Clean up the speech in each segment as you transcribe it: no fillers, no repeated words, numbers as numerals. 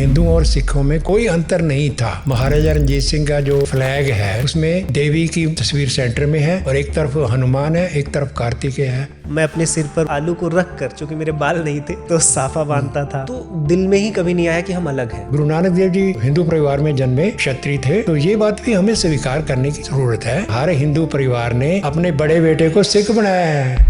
हिंदुओं और सिखों में कोई अंतर नहीं था। महाराजा रणजीत सिंह का जो फ्लैग है उसमें देवी की तस्वीर सेंटर में है और एक तरफ हनुमान है, एक तरफ कार्तिकेय है। मैं अपने सिर पर आलू को रख कर, चूंकि मेरे बाल नहीं थे तो साफा बांधता था, तो दिल में ही कभी नहीं आया कि हम अलग हैं। गुरु नानक देव जी हिंदू परिवार में जन्मे क्षत्रिय थे, तो ये बात भी हमें स्वीकार करने की जरूरत है। हर हिंदू परिवार ने अपने बड़े बेटे को सिख बनाया है।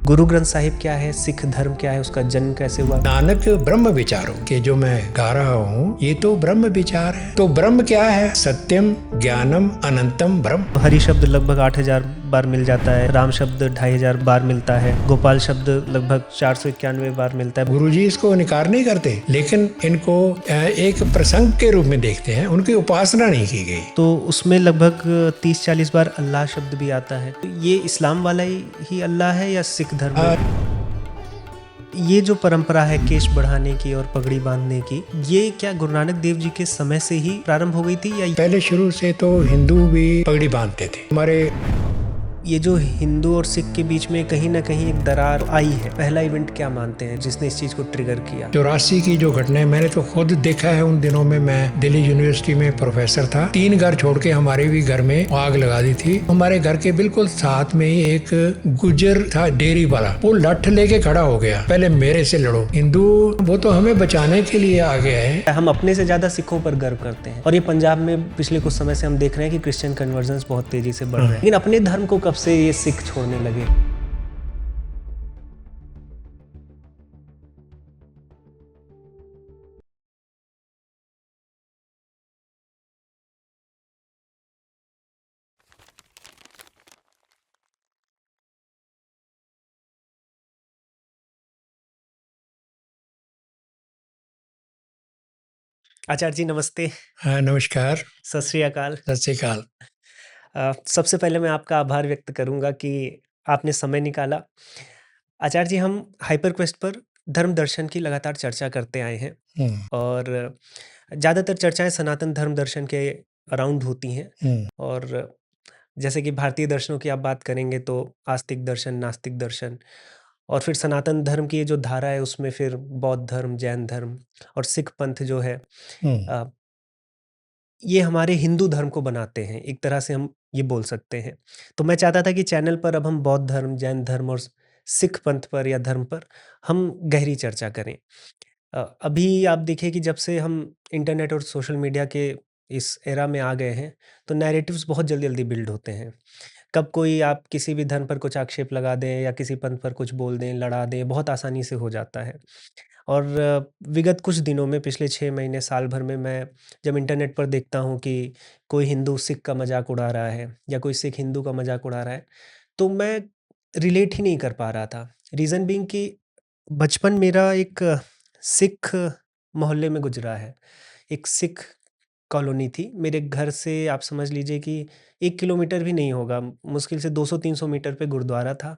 गुरु ग्रंथ साहिब क्या है, सिख धर्म क्या है, उसका जन्म कैसे हुआ। नानक ब्रह्म विचारों के जो मैं गा रहा हूँ ये तो ब्रह्म विचार है। तो ब्रह्म क्या है? सत्यम ज्ञानम अनंतम ब्रह्म। हरि शब्द लगभग 8000 बार मिल जाता है, राम शब्द 2500 बार मिलता है, गोपाल शब्द लगभग 491 बार मिलता है। गुरुजी इसको इनकार नहीं करते, लेकिन इनको एक प्रसंग के रूप में देखते हैं, उनकी उपासना नहीं की गई। तो उसमें लगभग 30-40 बार अल्लाह शब्द भी आता है। तो ये इस्लाम वाला ही अल्लाह है या सिख धर्म है? ये जो परंपरा है केश बढ़ाने की और पगड़ी बांधने की, ये क्या गुरु नानक देव जी के समय से ही प्रारंभ हो गई थी या पहले शुरू से तो हिंदू भी पगड़ी बांधते थे। हमारे ये जो हिंदू और सिख के बीच में कहीं ना कहीं एक दरार आई है, पहला इवेंट क्या मानते हैं जिसने इस चीज को ट्रिगर किया? 84 की जो घटना है, मैंने तो खुद देखा है। उन दिनों में मैं दिल्ली यूनिवर्सिटी में प्रोफेसर था। 3 घर छोड़ के हमारे भी घर में आग लगा दी थी। हमारे घर के बिल्कुल साथ में ही एक गुजर था डेयरी वाला, वो लठ लेके खड़ा हो गया, पहले मेरे से लड़ो। हिंदू वो तो हमें बचाने के लिए आ गया है। हम अपने से ज्यादा सिखों पर गर्व करते हैं, और ये पंजाब में पिछले कुछ समय से हम देख रहे हैं कि क्रिश्चियन कन्वर्जन्स बहुत तेजी से बढ़ रहे हैं। लेकिन अपने धर्म को कब से ये सिख छोड़ने लगे? आचार्य जी नमस्ते। हाँ, नमस्कार। सत श्री अकाल। सत श्री अकाल। सबसे पहले मैं आपका आभार व्यक्त करूंगा कि आपने समय निकाला। आचार्य जी, हम हाइपर क्वेस्ट पर धर्म दर्शन की लगातार चर्चा करते आए हैं, और ज़्यादातर चर्चाएं सनातन धर्म दर्शन के अराउंड होती हैं। और जैसे कि भारतीय दर्शनों की आप बात करेंगे तो आस्तिक दर्शन, नास्तिक दर्शन, और फिर सनातन धर्म की ये जो धारा है उसमें फिर बौद्ध धर्म, जैन धर्म और सिख पंथ जो है, अ, ये हमारे हिंदू धर्म को बनाते हैं, एक तरह से हम ये बोल सकते हैं। तो मैं चाहता था कि चैनल पर अब हम बौद्ध धर्म, जैन धर्म और सिख पंथ पर या धर्म पर हम गहरी चर्चा करें। अभी आप देखिए कि जब से हम इंटरनेट और सोशल मीडिया के इस एरा में आ गए हैं, तो नैरेटिव्स बहुत जल्दी-जल्दी बिल्ड होते हैं। कब कोई आप किसी भी धर्म पर कुछ आक्षेप लगा दें या किसी पंथ पर कुछ बोल दें, लड़ा दें, बहुत आसानी से हो जाता है। और विगत कुछ दिनों में, पिछले 6 महीने, साल भर में मैं जब इंटरनेट पर देखता हूँ कि कोई हिंदू सिख का मज़ाक उड़ा रहा है या कोई सिख हिंदू का मज़ाक उड़ा रहा है, तो मैं रिलेट ही नहीं कर पा रहा था। रीज़न बीइंग कि बचपन मेरा एक सिख मोहल्ले में गुज़रा है। एक सिख कॉलोनी थी। मेरे घर से आप समझ लीजिए कि 1 किलोमीटर भी नहीं होगा, मुश्किल से 200-300 मीटर पे गुरुद्वारा था।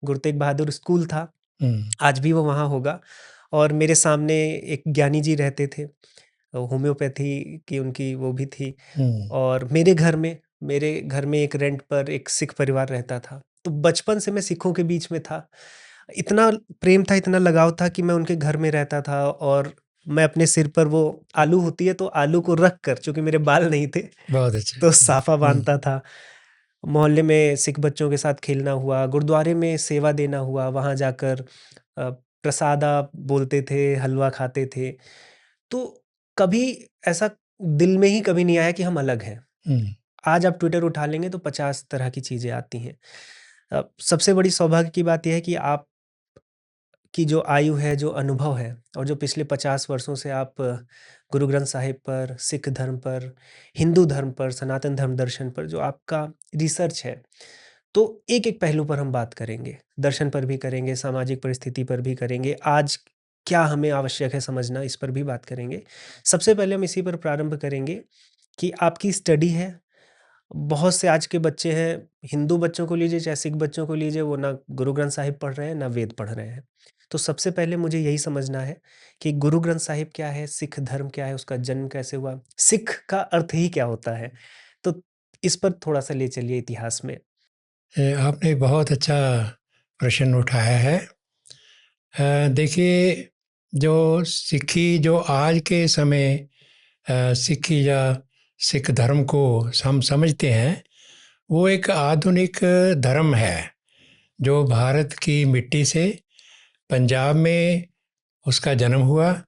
गुरु तेग बहादुर स्कूल था, आज भी वो वहाँ होगा। और मेरे सामने एक ज्ञानी जी रहते थे, होम्योपैथी की उनकी वो भी थी। और मेरे घर में एक रेंट पर एक सिख परिवार रहता था। तो बचपन से मैं सिखों के बीच में था। इतना प्रेम था, इतना लगाव था कि मैं उनके घर में रहता था, और मैं अपने सिर पर वो आलू होती है तो आलू को रख कर, चूँकि मेरे बाल नहीं थे, बहुत अच्छा। तो साफा बांधता था। मोहल्ले में सिख बच्चों के साथ खेलना हुआ, गुरुद्वारे में सेवा देना हुआ, वहाँ जाकर प्रसादा बोलते थे, हलवा खाते थे। तो कभी ऐसा दिल में ही कभी नहीं आया कि हम अलग हैं। आज आप ट्विटर उठा लेंगे तो 50 तरह की चीज़ें आती हैं। सबसे बड़ी सौभाग्य की बात ये है कि आप की जो आयु है, जो अनुभव है, और जो पिछले 50 वर्षों से आप गुरु ग्रंथ साहिब पर, सिख धर्म पर, हिंदू धर्म पर, सनातन धर्म दर्शन पर जो आपका रिसर्च है, तो एक-एक पहलू पर हम बात करेंगे। दर्शन पर भी करेंगे, सामाजिक परिस्थिति पर भी करेंगे, आज क्या हमें आवश्यक है समझना, इस पर भी बात करेंगे। सबसे पहले हम इसी पर प्रारंभ करेंगे कि आपकी स्टडी है। बहुत से आज के बच्चे हैं, हिंदू बच्चों को लीजिए चाहे सिख बच्चों को लीजिए, वो ना गुरु ग्रंथ साहिब पढ़ रहे हैं, ना वेद पढ़ रहे हैं। तो सबसे पहले मुझे यही समझना है कि गुरु ग्रंथ साहिब क्या है, सिख धर्म क्या है, उसका जन्म कैसे हुआ, सिख का अर्थ ही क्या होता है? तो इस पर थोड़ा-सा ले चलिए इतिहास में। आपने बहुत अच्छा प्रश्न उठाया है। देखिए, जो सिक्खी, जो आज के समय सिक्खी या सिख धर्म को हम समझते हैं, वो एक आधुनिक धर्म है जो भारत की मिट्टी से पंजाब में उसका जन्म हुआ,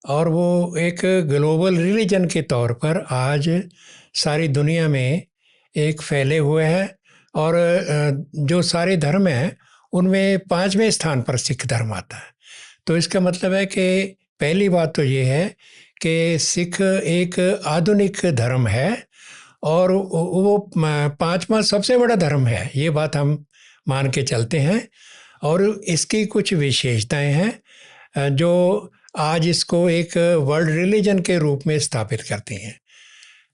और वो एक ग्लोबल रिलीजन के तौर पर आज सारी दुनिया में एक फैले हुए हैं। और जो सारे धर्म हैं उनमें 5वें स्थान पर सिख धर्म आता है। तो इसका मतलब है कि पहली बात तो ये है कि सिख एक आधुनिक धर्म है और वो 5वां सबसे बड़ा धर्म है, ये बात हम मान के चलते हैं। और इसकी कुछ विशेषताएं हैं जो आज इसको एक वर्ल्ड रिलीजन के रूप में स्थापित करती हैं।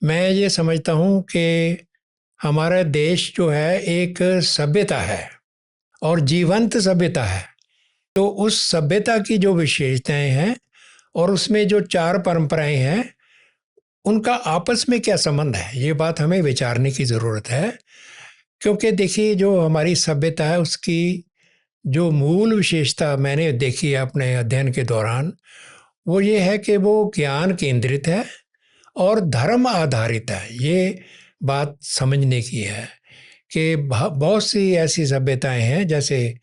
मैं ये समझता हूँ कि हमारा देश जो है एक सभ्यता है और जीवंत सभ्यता है। तो उस सभ्यता की जो विशेषताएं हैं और उसमें जो 4 परंपराएं हैं, उनका आपस में क्या संबंध है, ये बात हमें विचारने की ज़रूरत है। क्योंकि देखिए, जो हमारी सभ्यता है उसकी जो मूल विशेषता मैंने देखी है अपने अध्ययन के दौरान, वो ये है कि वो ज्ञान केंद्रित है और धर्म आधारित है। ये बात समझने की है कि बहुत सी ऐसी सभ्यताएं हैं, जैसे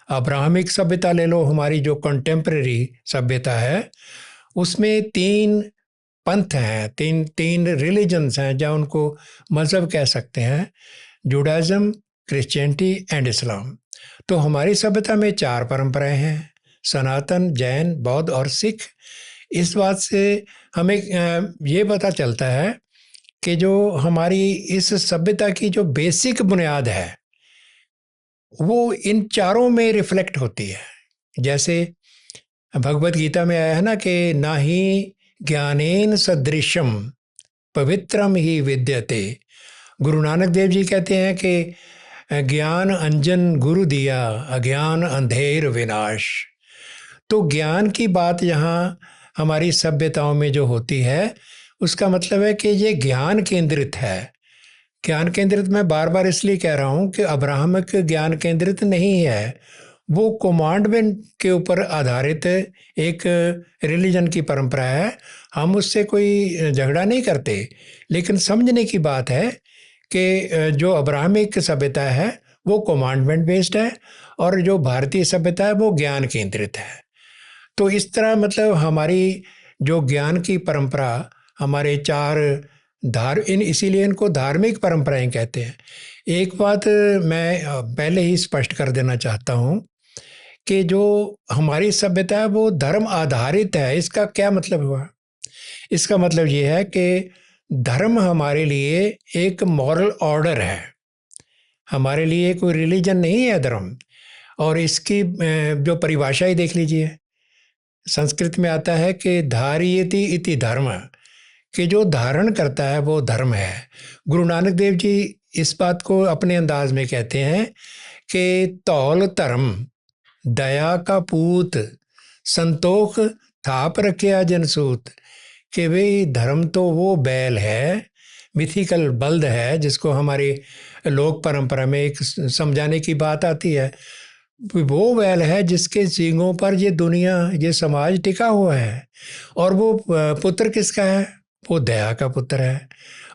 अब्राहमिक सभ्यता ले लो, हमारी जो कंटेम्प्रेरी सभ्यता है, उसमें 3 पंथ हैं, तीन रिलीजन्स हैं, जहाँ उनको मज़हब कह सकते हैं, जुडाइज़म, क्रिश्चियनिटी एंड इस्लाम। तो हमारी सभ्यता में 4 परंपराएं हैं, सनातन, जैन, बौद्ध और सिख। इस बात से हमें ये पता चलता है कि जो हमारी इस सभ्यता की जो बेसिक बुनियाद है वो इन चारों में रिफ्लेक्ट होती है। जैसे भगवत गीता में आया है ना कि ना ही ज्ञानेन सदृशम पवित्रम ही विद्यते। गुरु नानक देव जी कहते हैं कि ज्ञान अंजन गुरु दिया, अज्ञान अंधेर विनाश। तो ज्ञान की बात यहाँ हमारी सभ्यताओं में जो होती है, उसका मतलब है कि ये ज्ञान केंद्रित है। ज्ञान केंद्रित मैं बार बार इसलिए कह रहा हूँ कि अब्राहमिक ज्ञान केंद्रित नहीं है, वो कमांडमेंट के ऊपर आधारित एक रिलीजन की परंपरा है। हम उससे कोई झगड़ा नहीं करते, लेकिन समझने की बात है कि जो अब्राहमिक सभ्यता है वो कमांडमेंट बेस्ड है और जो भारतीय सभ्यता है वो ज्ञान केंद्रित है। तो इस तरह मतलब हमारी जो ज्ञान की परंपरा, हमारे 4 इसीलिए इनको धार्मिक परंपराएं कहते हैं। एक बात मैं पहले ही स्पष्ट कर देना चाहता हूँ कि जो हमारी सभ्यता है वो धर्म आधारित है। इसका क्या मतलब हुआ? इसका मतलब ये है कि धर्म हमारे लिए एक मॉरल ऑर्डर है, हमारे लिए कोई रिलीजन नहीं है धर्म। और इसकी जो परिभाषा ही देख लीजिए, संस्कृत में आता है कि धारयति इति धर्म, कि जो धारण करता है वो धर्म है। गुरु नानक देव जी इस बात को अपने अंदाज में कहते हैं कि तौल धर्म दया का पूत, संतोख थाप रखिया जनसूत। कि भाई धर्म तो वो बैल है, मिथिकल बल्द है, जिसको हमारी लोक परंपरा में एक समझाने की बात आती है। वो बैल है जिसके सींगों पर ये दुनिया, ये समाज टिका हुआ है। और वो पुत्र किसका है? वो दया का पुत्र है।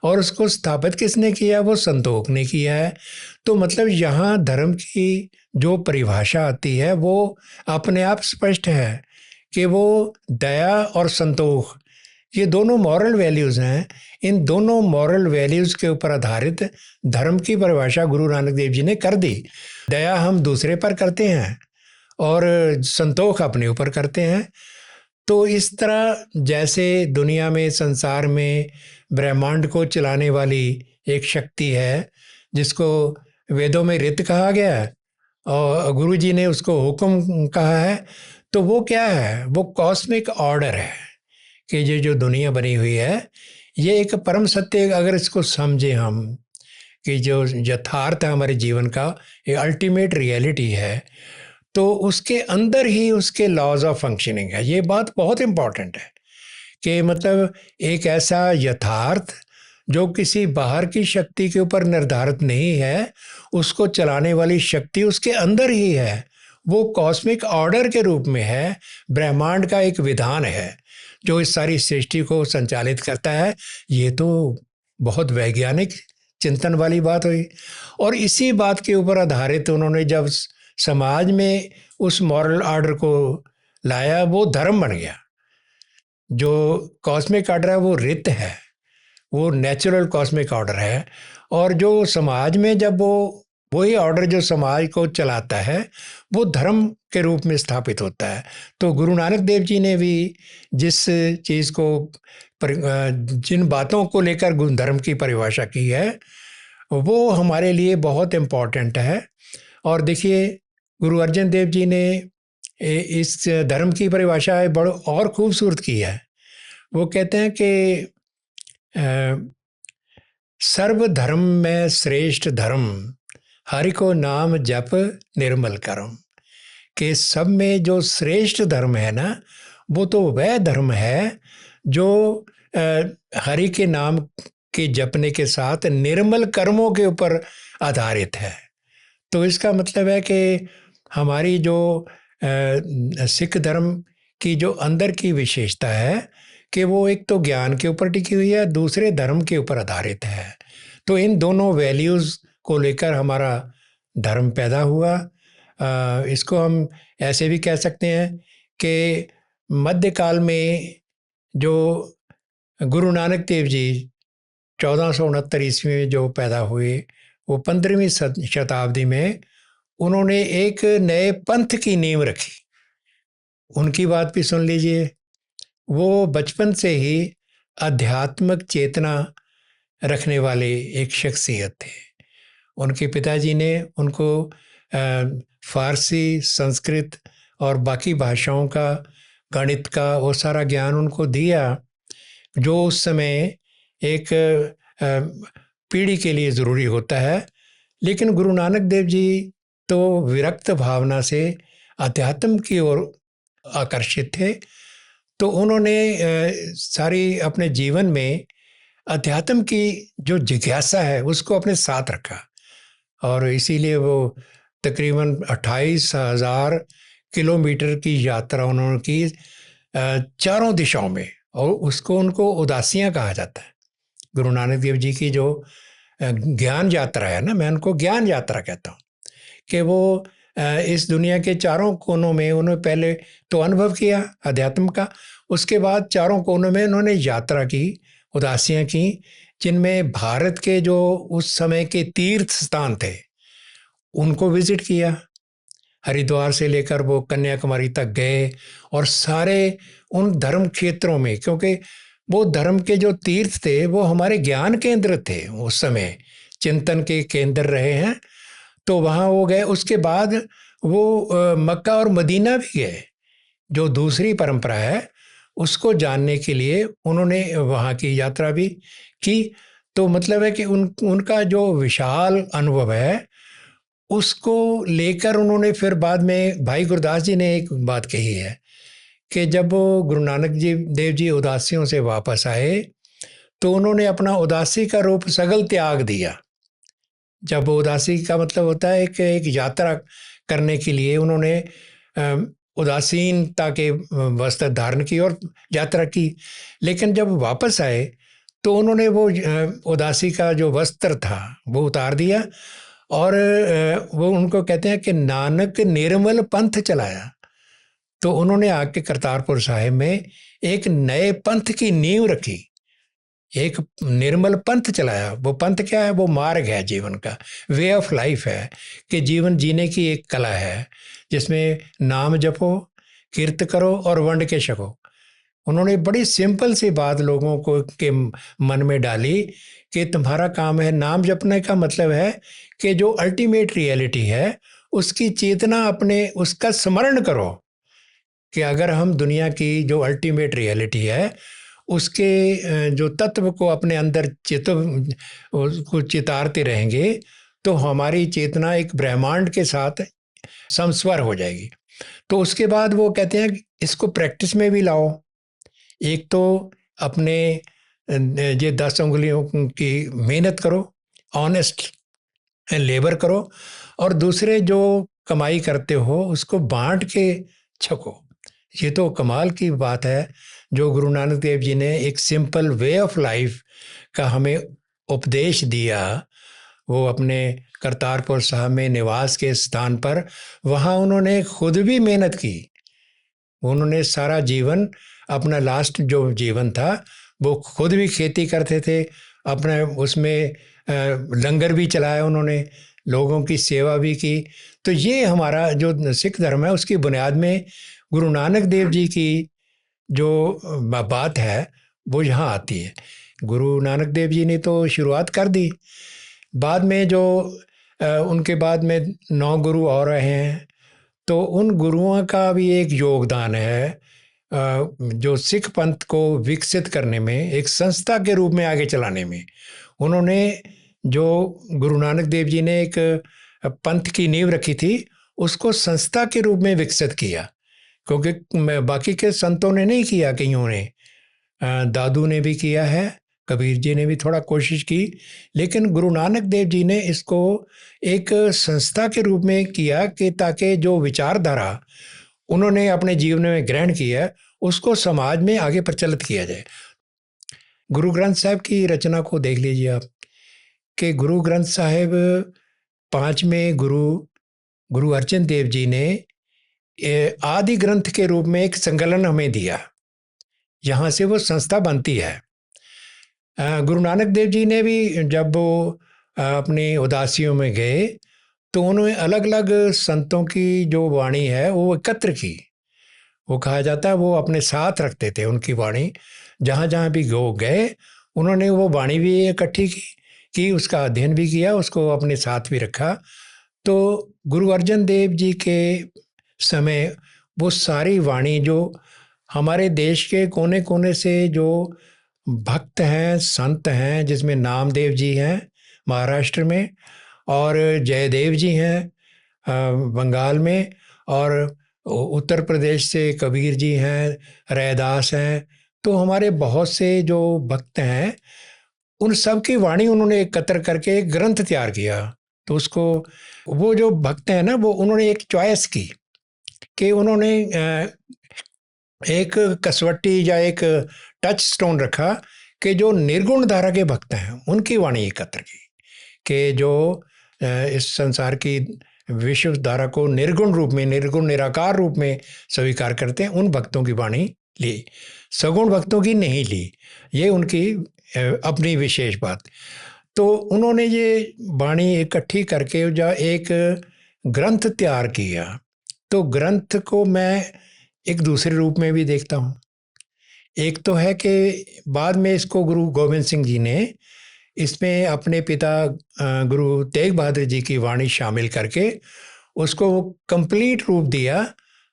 और उसको स्थापित किसने किया? वो संतोख ने किया है। तो मतलब यहाँ धर्म की जो परिभाषा आती है वो अपने आप स्पष्ट है कि वो दया और संतोख, ये दोनों मॉरल वैल्यूज़ हैं। इन दोनों मॉरल वैल्यूज़ के ऊपर आधारित धर्म की परिभाषा गुरु नानक देव जी ने कर दी। दया हम दूसरे पर करते हैं और संतोख अपने ऊपर करते हैं। तो इस तरह जैसे दुनिया में, संसार में, ब्रह्मांड को चलाने वाली एक शक्ति है जिसको वेदों में ऋत कहा गया है और गुरु जी ने उसको हुक्म कहा है, तो वो क्या है? वो कॉस्मिक ऑर्डर है कि ये जो दुनिया बनी हुई है ये एक परम सत्य, अगर इसको समझें हम कि जो यथार्थ है हमारे जीवन का, ये अल्टीमेट रियलिटी है, तो उसके अंदर ही उसके लॉज ऑफ फंक्शनिंग है। ये बात बहुत इम्पॉर्टेंट है कि मतलब एक ऐसा यथार्थ जो किसी बाहर की शक्ति के ऊपर निर्धारित नहीं है, उसको चलाने वाली शक्ति उसके अंदर ही है। वो कॉस्मिक ऑर्डर के रूप में है, ब्रह्मांड का एक विधान है जो इस सारी सृष्टि को संचालित करता है। ये तो बहुत वैज्ञानिक चिंतन वाली बात हुई। और इसी बात के ऊपर आधारित उन्होंने जब समाज में उस मॉरल ऑर्डर को लाया, वो धर्म बन गया। जो कॉस्मिक ऑर्डर है वो रित है, वो नेचुरल कॉस्मिक ऑर्डर है। और जो समाज में जब वो वही ऑर्डर जो समाज को चलाता है वो धर्म के रूप में स्थापित होता है। तो गुरु नानक देव जी ने भी जिस चीज़ को जिन बातों को लेकर धर्म की परिभाषा की है वो हमारे लिए बहुत इम्पोर्टेंट है। और देखिए गुरु अर्जन देव जी ने इस धर्म की परिभाषा बड़ो और खूबसूरत की है। वो कहते हैं कि सर्व धर्म में श्रेष्ठ धर्म, हरि को नाम जप निर्मल करम। कि सब में जो श्रेष्ठ धर्म है ना, वो तो वह धर्म है जो हरि के नाम के जपने के साथ निर्मल कर्मों के ऊपर आधारित है। तो इसका मतलब है कि हमारी जो सिख धर्म की जो अंदर की विशेषता है कि वो एक तो ज्ञान के ऊपर टिकी हुई है, दूसरे धर्म के ऊपर आधारित है। तो इन दोनों वैल्यूज़ को लेकर हमारा धर्म पैदा हुआ। इसको हम ऐसे भी कह सकते हैं कि मध्यकाल में जो गुरु नानक देव जी 1469 ईस्वी में जो पैदा हुए, वो 15वीं शताब्दी में उन्होंने एक नए पंथ की नींव रखी। उनकी बात भी सुन लीजिए। वो बचपन से ही आध्यात्मिक चेतना रखने वाले एक शख्सियत थे। उनके पिताजी ने उनको फारसी, संस्कृत और बाकी भाषाओं का, गणित का वो सारा ज्ञान उनको दिया जो उस समय एक पीढ़ी के लिए ज़रूरी होता है। लेकिन गुरु नानक देव जी तो विरक्त भावना से अध्यात्म की ओर आकर्षित थे। तो उन्होंने सारी अपने जीवन में अध्यात्म की जो जिज्ञासा है उसको अपने साथ रखा। और इसीलिए वो तकरीबन 28,000 किलोमीटर की यात्रा उन्होंने की चारों दिशाओं में, और उसको उनको उदासियाँ कहा जाता है। गुरु नानक देव जी की जो ज्ञान यात्रा है ना, मैं उनको ज्ञान यात्रा कहता हूँ, कि वो इस दुनिया के चारों कोनों में उन्होंने पहले तो अनुभव किया अध्यात्म का, उसके बाद चारों कोनों में उन्होंने यात्रा की, उदासियाँ की, जिनमें भारत के जो उस समय के तीर्थ स्थान थे उनको विजिट किया। हरिद्वार से लेकर वो कन्याकुमारी तक गए और सारे उन धर्म क्षेत्रों में, क्योंकि वो धर्म के जो तीर्थ थे वो हमारे ज्ञान केंद्र थे, उस समय चिंतन के केंद्र रहे हैं। तो वहाँ वो गए। उसके बाद वो मक्का और मदीना भी गए, जो दूसरी परंपरा है उसको जानने के लिए उन्होंने वहाँ की यात्रा भी की। तो मतलब है कि उनका जो विशाल अनुभव है उसको लेकर उन्होंने फिर बाद में भाई गुरदास जी ने एक बात कही है कि जब गुरु नानक देव जी उदासियों से वापस आए तो उन्होंने अपना उदासी का रूप सगल त्याग दिया। जब उदासी का मतलब होता है कि एक यात्रा करने के लिए उन्होंने उदासीनता के वस्त्र धारण की और यात्रा की, लेकिन जब वापस आए तो उन्होंने वो उदासी का जो वस्त्र था वो उतार दिया। और वो उनको कहते हैं कि नानक निर्मल पंथ चलाया। तो उन्होंने आके करतारपुर साहिब में एक नए पंथ की नींव रखी, एक निर्मल पंथ चलाया। वो पंथ क्या है? वो मार्ग है, जीवन का वे ऑफ लाइफ है, कि जीवन जीने की एक कला है जिसमें नाम जपो, कीर्त करो और वंड के छको। उन्होंने बड़ी सिंपल सी बात लोगों को के मन में डाली कि तुम्हारा काम है नाम जपने का मतलब है कि जो अल्टीमेट रियलिटी है उसकी चेतना अपने उसका स्मरण करो, कि अगर हम दुनिया की जो अल्टीमेट रियलिटी है उसके जो तत्व को अपने अंदर को चितारते रहेंगे तो हमारी चेतना एक ब्रह्मांड के साथ समस्वर हो जाएगी। तो उसके बाद वो कहते हैं कि इसको प्रैक्टिस में भी लाओ। एक तो अपने ये 10 उंगलियों की मेहनत करो, ऑनेस्ट लेबर करो, और दूसरे जो कमाई करते हो उसको बांट के छको। ये तो कमाल की बात है जो गुरु नानक देव जी ने एक सिंपल वे ऑफ लाइफ का हमें उपदेश दिया। वो अपने करतारपुर साहब में निवास के स्थान पर, वहाँ उन्होंने खुद भी मेहनत की। उन्होंने सारा जीवन, अपना लास्ट जो जीवन था वो खुद भी खेती करते थे, अपने उसमें लंगर भी चलाया उन्होंने, लोगों की सेवा भी की। तो ये हमारा जो सिख धर्म है उसकी बुनियाद में गुरु नानक देव जी की जो बात है वो यहाँ आती है। गुरु नानक देव जी ने तो शुरुआत कर दी, बाद में जो उनके बाद में 9 गुरु और रहे हैं, तो उन गुरुओं का भी एक योगदान है जो सिख पंथ को विकसित करने में, एक संस्था के रूप में आगे चलाने में। उन्होंने जो गुरु नानक देव जी ने एक पंथ की नींव रखी थी उसको संस्था के रूप में विकसित किया, क्योंकि बाकी के संतों ने नहीं किया, कईयों ने, दादू ने भी किया है, कबीर जी ने भी थोड़ा कोशिश की, लेकिन गुरु नानक देव जी ने इसको एक संस्था के रूप में किया कि ताकि जो विचारधारा उन्होंने अपने जीवन में ग्रहण किया उसको समाज में आगे प्रचलित किया जाए। गुरु ग्रंथ साहिब की रचना को देख लीजिए आप, कि गुरु ग्रंथ साहिब 5वें गुरु अर्जन देव जी ने आदि ग्रंथ के रूप में एक संकलन हमें दिया, यहाँ से वो संस्था बनती है। गुरु नानक देव जी ने भी जब वो अपनी उदासियों में गए तो उन्होंने अलग अलग संतों की जो वाणी है वो एकत्र की। वो कहा जाता है वो अपने साथ रखते थे उनकी वाणी, जहाँ जहाँ भी गए उन्होंने वो वाणी भी इकट्ठी की, उसका अध्ययन भी किया, उसको अपने साथ भी रखा। तो गुरु अर्जन देव जी के समय वो सारी वाणी जो हमारे देश के कोने कोने से जो भक्त हैं, संत हैं, जिसमें नामदेव जी हैं महाराष्ट्र में, और जयदेव जी हैं बंगाल में, और उत्तर प्रदेश से कबीर जी हैं, रैदास हैं, तो हमारे बहुत से जो भक्त हैं उन सब की वाणी उन्होंने एकत्र करके एक ग्रंथ तैयार किया। तो उसको वो जो भक्त हैं ना, वो उन्होंने एक चॉइस की कि उन्होंने एक कसवट्टी या एक टच स्टोन रखा कि जो निर्गुण धारा के भक्त हैं उनकी वाणी एकत्र की, कि जो इस संसार की विश्व धारा को निर्गुण रूप में, निर्गुण निराकार रूप में स्वीकार करते हैं, उन भक्तों की वाणी ली, सगुण भक्तों की नहीं ली। ये उनकी अपनी विशेष बात। तो उन्होंने ये वाणी इकट्ठी करके जो एक ग्रंथ तैयार किया, तो ग्रंथ को मैं एक दूसरे रूप में भी देखता हूँ। एक तो है कि बाद में इसको गुरु गोविंद सिंह जी ने इसमें अपने पिता गुरु तेग बहादुर जी की वाणी शामिल करके उसको कंप्लीट रूप दिया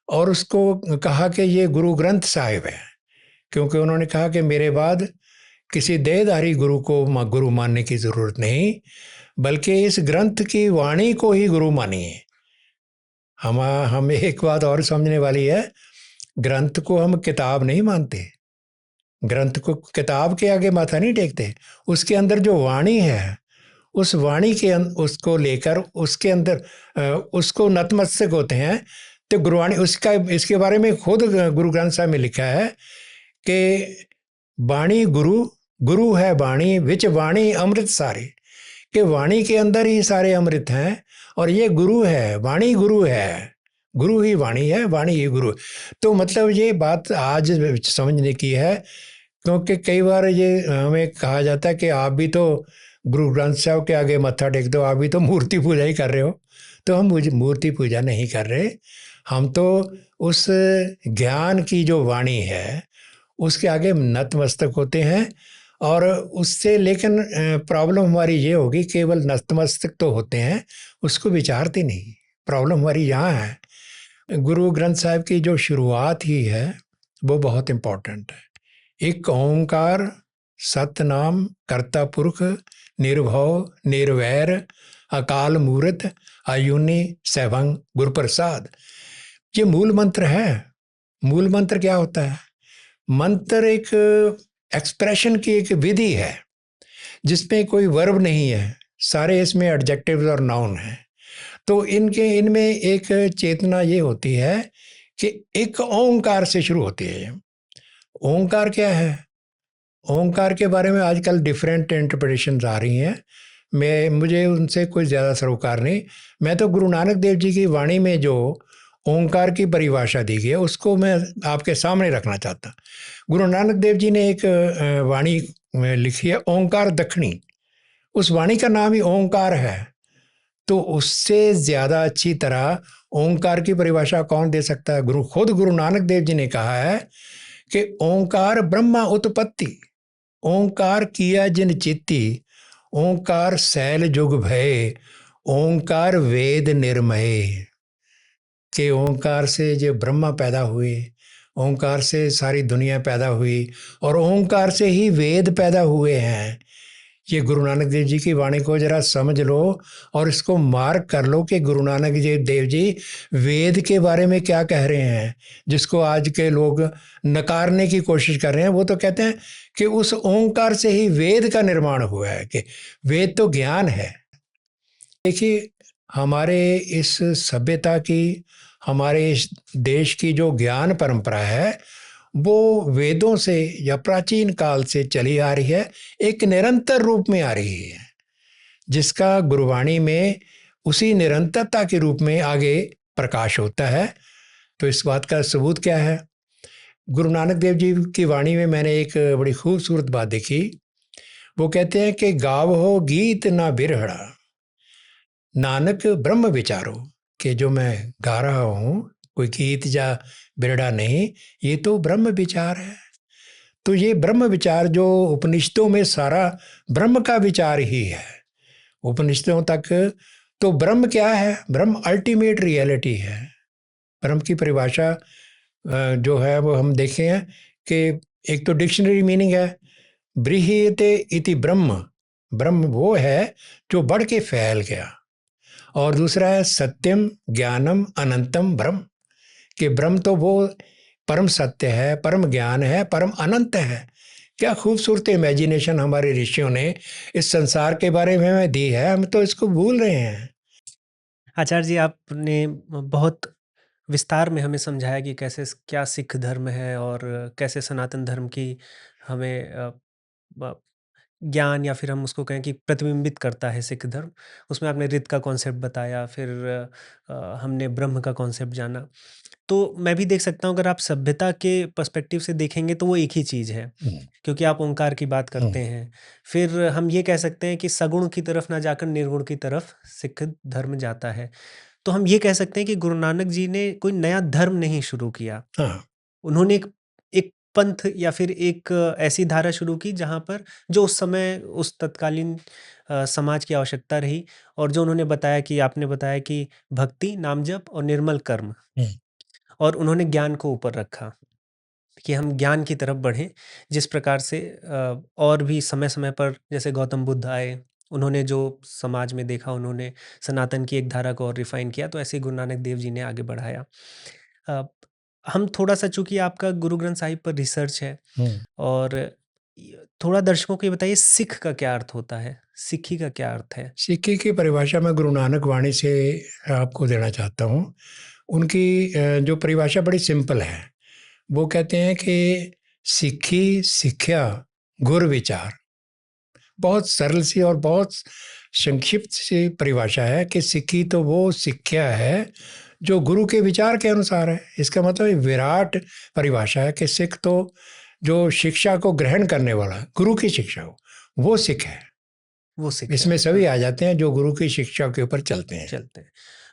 और उसको कहा कि ये गुरु ग्रंथ साहिब है, क्योंकि उन्होंने कहा कि मेरे बाद किसी देहधारी गुरु को गुरु मानने की ज़रूरत नहीं, बल्कि इस ग्रंथ की वाणी को ही गुरु मानिए। हम एक बात और समझने वाली है, ग्रंथ को हम किताब नहीं मानते, ग्रंथ को किताब के आगे माथा नहीं टेकते, उसके अंदर जो वाणी है उस वाणी के उसको लेकर उसके अंदर उसको नतमस्तक होते हैं। तो गुरुवाणी उसका, इसके बारे में खुद गुरु ग्रंथ साहब में लिखा है कि वाणी गुरु है वाणी, विच वाणी अमृत सारे, कि वाणी के अंदर ही सारे अमृत हैं और ये गुरु है, वाणी गुरु है, गुरु ही वाणी है, वाणी ही गुरु। तो मतलब ये बात आज समझने की है, क्योंकि कई बार ये हमें कहा जाता है कि आप भी तो गुरु ग्रंथ साहब के आगे मत्था टेक दो, आप भी तो मूर्ति पूजा ही कर रहे हो। तो हम मूर्ति पूजा नहीं कर रहे, हम तो उस ज्ञान की जो वाणी है उसके आगे नतमस्तक होते हैं। और उससे लेकिन प्रॉब्लम हमारी ये होगी, केवल नतमस्तक तो होते हैं, उसको विचारते नहीं। प्रॉब्लम हमारी यहाँ है। गुरु ग्रंथ साहिब की जो शुरुआत ही है वो बहुत इम्पोर्टेंट है। एक ओंकार सतनाम कर्ता पुरख निर्भव निर्वैर अकाल मूर्त आयुनि सैभं गुरु प्रसाद, ये मूल मंत्र है। मूल मंत्र क्या होता है? मंत्र एक एक्सप्रेशन की एक विधि है जिसमें कोई वर्ब नहीं है, सारे इसमें एडजेक्टिव्स और नाउन हैं। तो इनमें एक चेतना ये होती है कि एक ओंकार से शुरू होती है ये। ओंकार क्या है? ओंकार के बारे में आजकल डिफरेंट इंटरप्रिटेशंस आ रही हैं। मुझे उनसे कोई ज़्यादा सरोकार नहीं। मैं तो गुरु नानक देव जी की वाणी में जो ओंकार की परिभाषा दी गई है उसको मैं आपके सामने रखना चाहता। गुरु नानक देव जी ने एक वाणी लिखी है, ओंकार दक्षिणी। उस वाणी का नाम ही ओंकार है। तो उससे ज़्यादा अच्छी तरह ओंकार की परिभाषा कौन दे सकता है? खुद गुरु नानक देव जी ने कहा है कि ओंकार ब्रह्मा उत्पत्ति, ओंकार किया जिन चित्ती, ओंकार सैल जुग भय, ओंकार वेद निर्मय। कि ओंकार से जो ब्रह्मा पैदा हुए, ओंकार से सारी दुनिया पैदा हुई और ओंकार से ही वेद पैदा हुए हैं। ये गुरु नानक देव जी की वाणी को जरा समझ लो और इसको मार्क कर लो कि गुरु नानक देव जी वेद के बारे में क्या कह रहे हैं। जिसको आज के लोग नकारने की कोशिश कर रहे हैं, वो तो कहते हैं कि उस ओंकार से ही वेद का निर्माण हुआ है, कि वेद तो ज्ञान है। देखिए, हमारे इस सभ्यता की, हमारे इस देश की जो ज्ञान परंपरा है वो वेदों से या प्राचीन काल से चली आ रही है, एक निरंतर रूप में आ रही है, जिसका गुरुवाणी में उसी निरंतरता के रूप में आगे प्रकाश होता है। तो इस बात का सबूत क्या है? गुरु नानक देव जी की वाणी में मैंने एक बड़ी खूबसूरत बात देखी। वो कहते हैं कि गाव हो गीत ना बिरहड़ा, नानक ब्रह्म विचारो। कि जो मैं गा रहा हूँ कोई गीत या बिरड़ा नहीं, ये तो ब्रह्म विचार है। तो ये ब्रह्म विचार जो उपनिषदों में सारा ब्रह्म का विचार ही है, उपनिषदों तक। तो ब्रह्म क्या है? ब्रह्म अल्टीमेट रियलिटी है। ब्रह्म की परिभाषा जो है वो हम देखे हैं कि एक तो डिक्शनरी मीनिंग है, बृहते इति ब्रह्म, ब्रह्म वो है जो बढ़ के फैल गया। और दूसरा है सत्यम ज्ञानम अनंतम ब्रह्म, कि ब्रह्म तो वो परम सत्य है, परम ज्ञान है, परम अनंत है। क्या खूबसूरत इमेजिनेशन हमारे ऋषियों ने इस संसार के बारे में दी है, हम तो इसको भूल रहे हैं। आचार्य जी, आपने बहुत विस्तार में हमें समझाया कि कैसे क्या सिख धर्म है और कैसे सनातन धर्म की हमें ज्ञान, या फिर हम उसको कहें कि प्रतिबिंबित करता है सिख धर्म। उसमें आपने ऋत का कॉन्सेप्ट बताया, फिर हमने ब्रह्म का कॉन्सेप्ट जाना। तो मैं भी देख सकता हूँ, अगर आप सभ्यता के पर्सपेक्टिव से देखेंगे तो वो एक ही चीज़ है, क्योंकि आप ओंकार की बात करते हैं। फिर हम ये कह सकते हैं कि सगुण की तरफ ना जाकर निर्गुण की तरफ सिख धर्म जाता है। तो हम ये कह सकते हैं कि गुरु नानक जी ने कोई नया धर्म नहीं शुरू किया। हाँ, उन्होंने एक एक पंथ या फिर एक ऐसी धारा शुरू की जहाँ पर जो उस समय उस तत्कालीन समाज की आवश्यकता रही, और जो उन्होंने बताया कि आपने बताया कि भक्ति, नाम जप और निर्मल कर्म, और उन्होंने ज्ञान को ऊपर रखा कि हम ज्ञान की तरफ बढ़ें। जिस प्रकार से और भी समय-समय पर जैसे गौतम बुद्ध आए, उन्होंने जो समाज में देखा, उन्होंने सनातन की एक धारा को और रिफ़ाइन किया, तो ऐसे ही गुरु नानक देव जी ने आगे बढ़ाया। अ, हम थोड़ा-सा, चूँकि आपका गुरु ग्रंथ साहिब पर रिसर्च है, और थोड़ा दर्शकों को ये बताइए, सिख का क्या अर्थ होता है? सिक्खी का क्या अर्थ है? सिक्की की परिभाषा मैं गुरु नानक वाणी से आपको देना चाहता हूँ। उनकी जो परिभाषा बड़ी सिंपल है। वो कहते हैं कि सिक्खी सिक्ख्या गुर विचार। बहुत सरल सी और बहुत संक्षिप्त सी परिभाषा है कि सिक्खी तो वो शिक्षा है जो गुरु के विचार के अनुसार है। इसका मतलब विराट परिभाषा है कि सिख तो जो शिक्षा को ग्रहण करने वाला, गुरु की शिक्षा हो, वो सिख है। वो सिख है। इसमें सभी आ जाते हैं जो गुरु की शिक्षा के ऊपर चलते हैं। चलते हैं।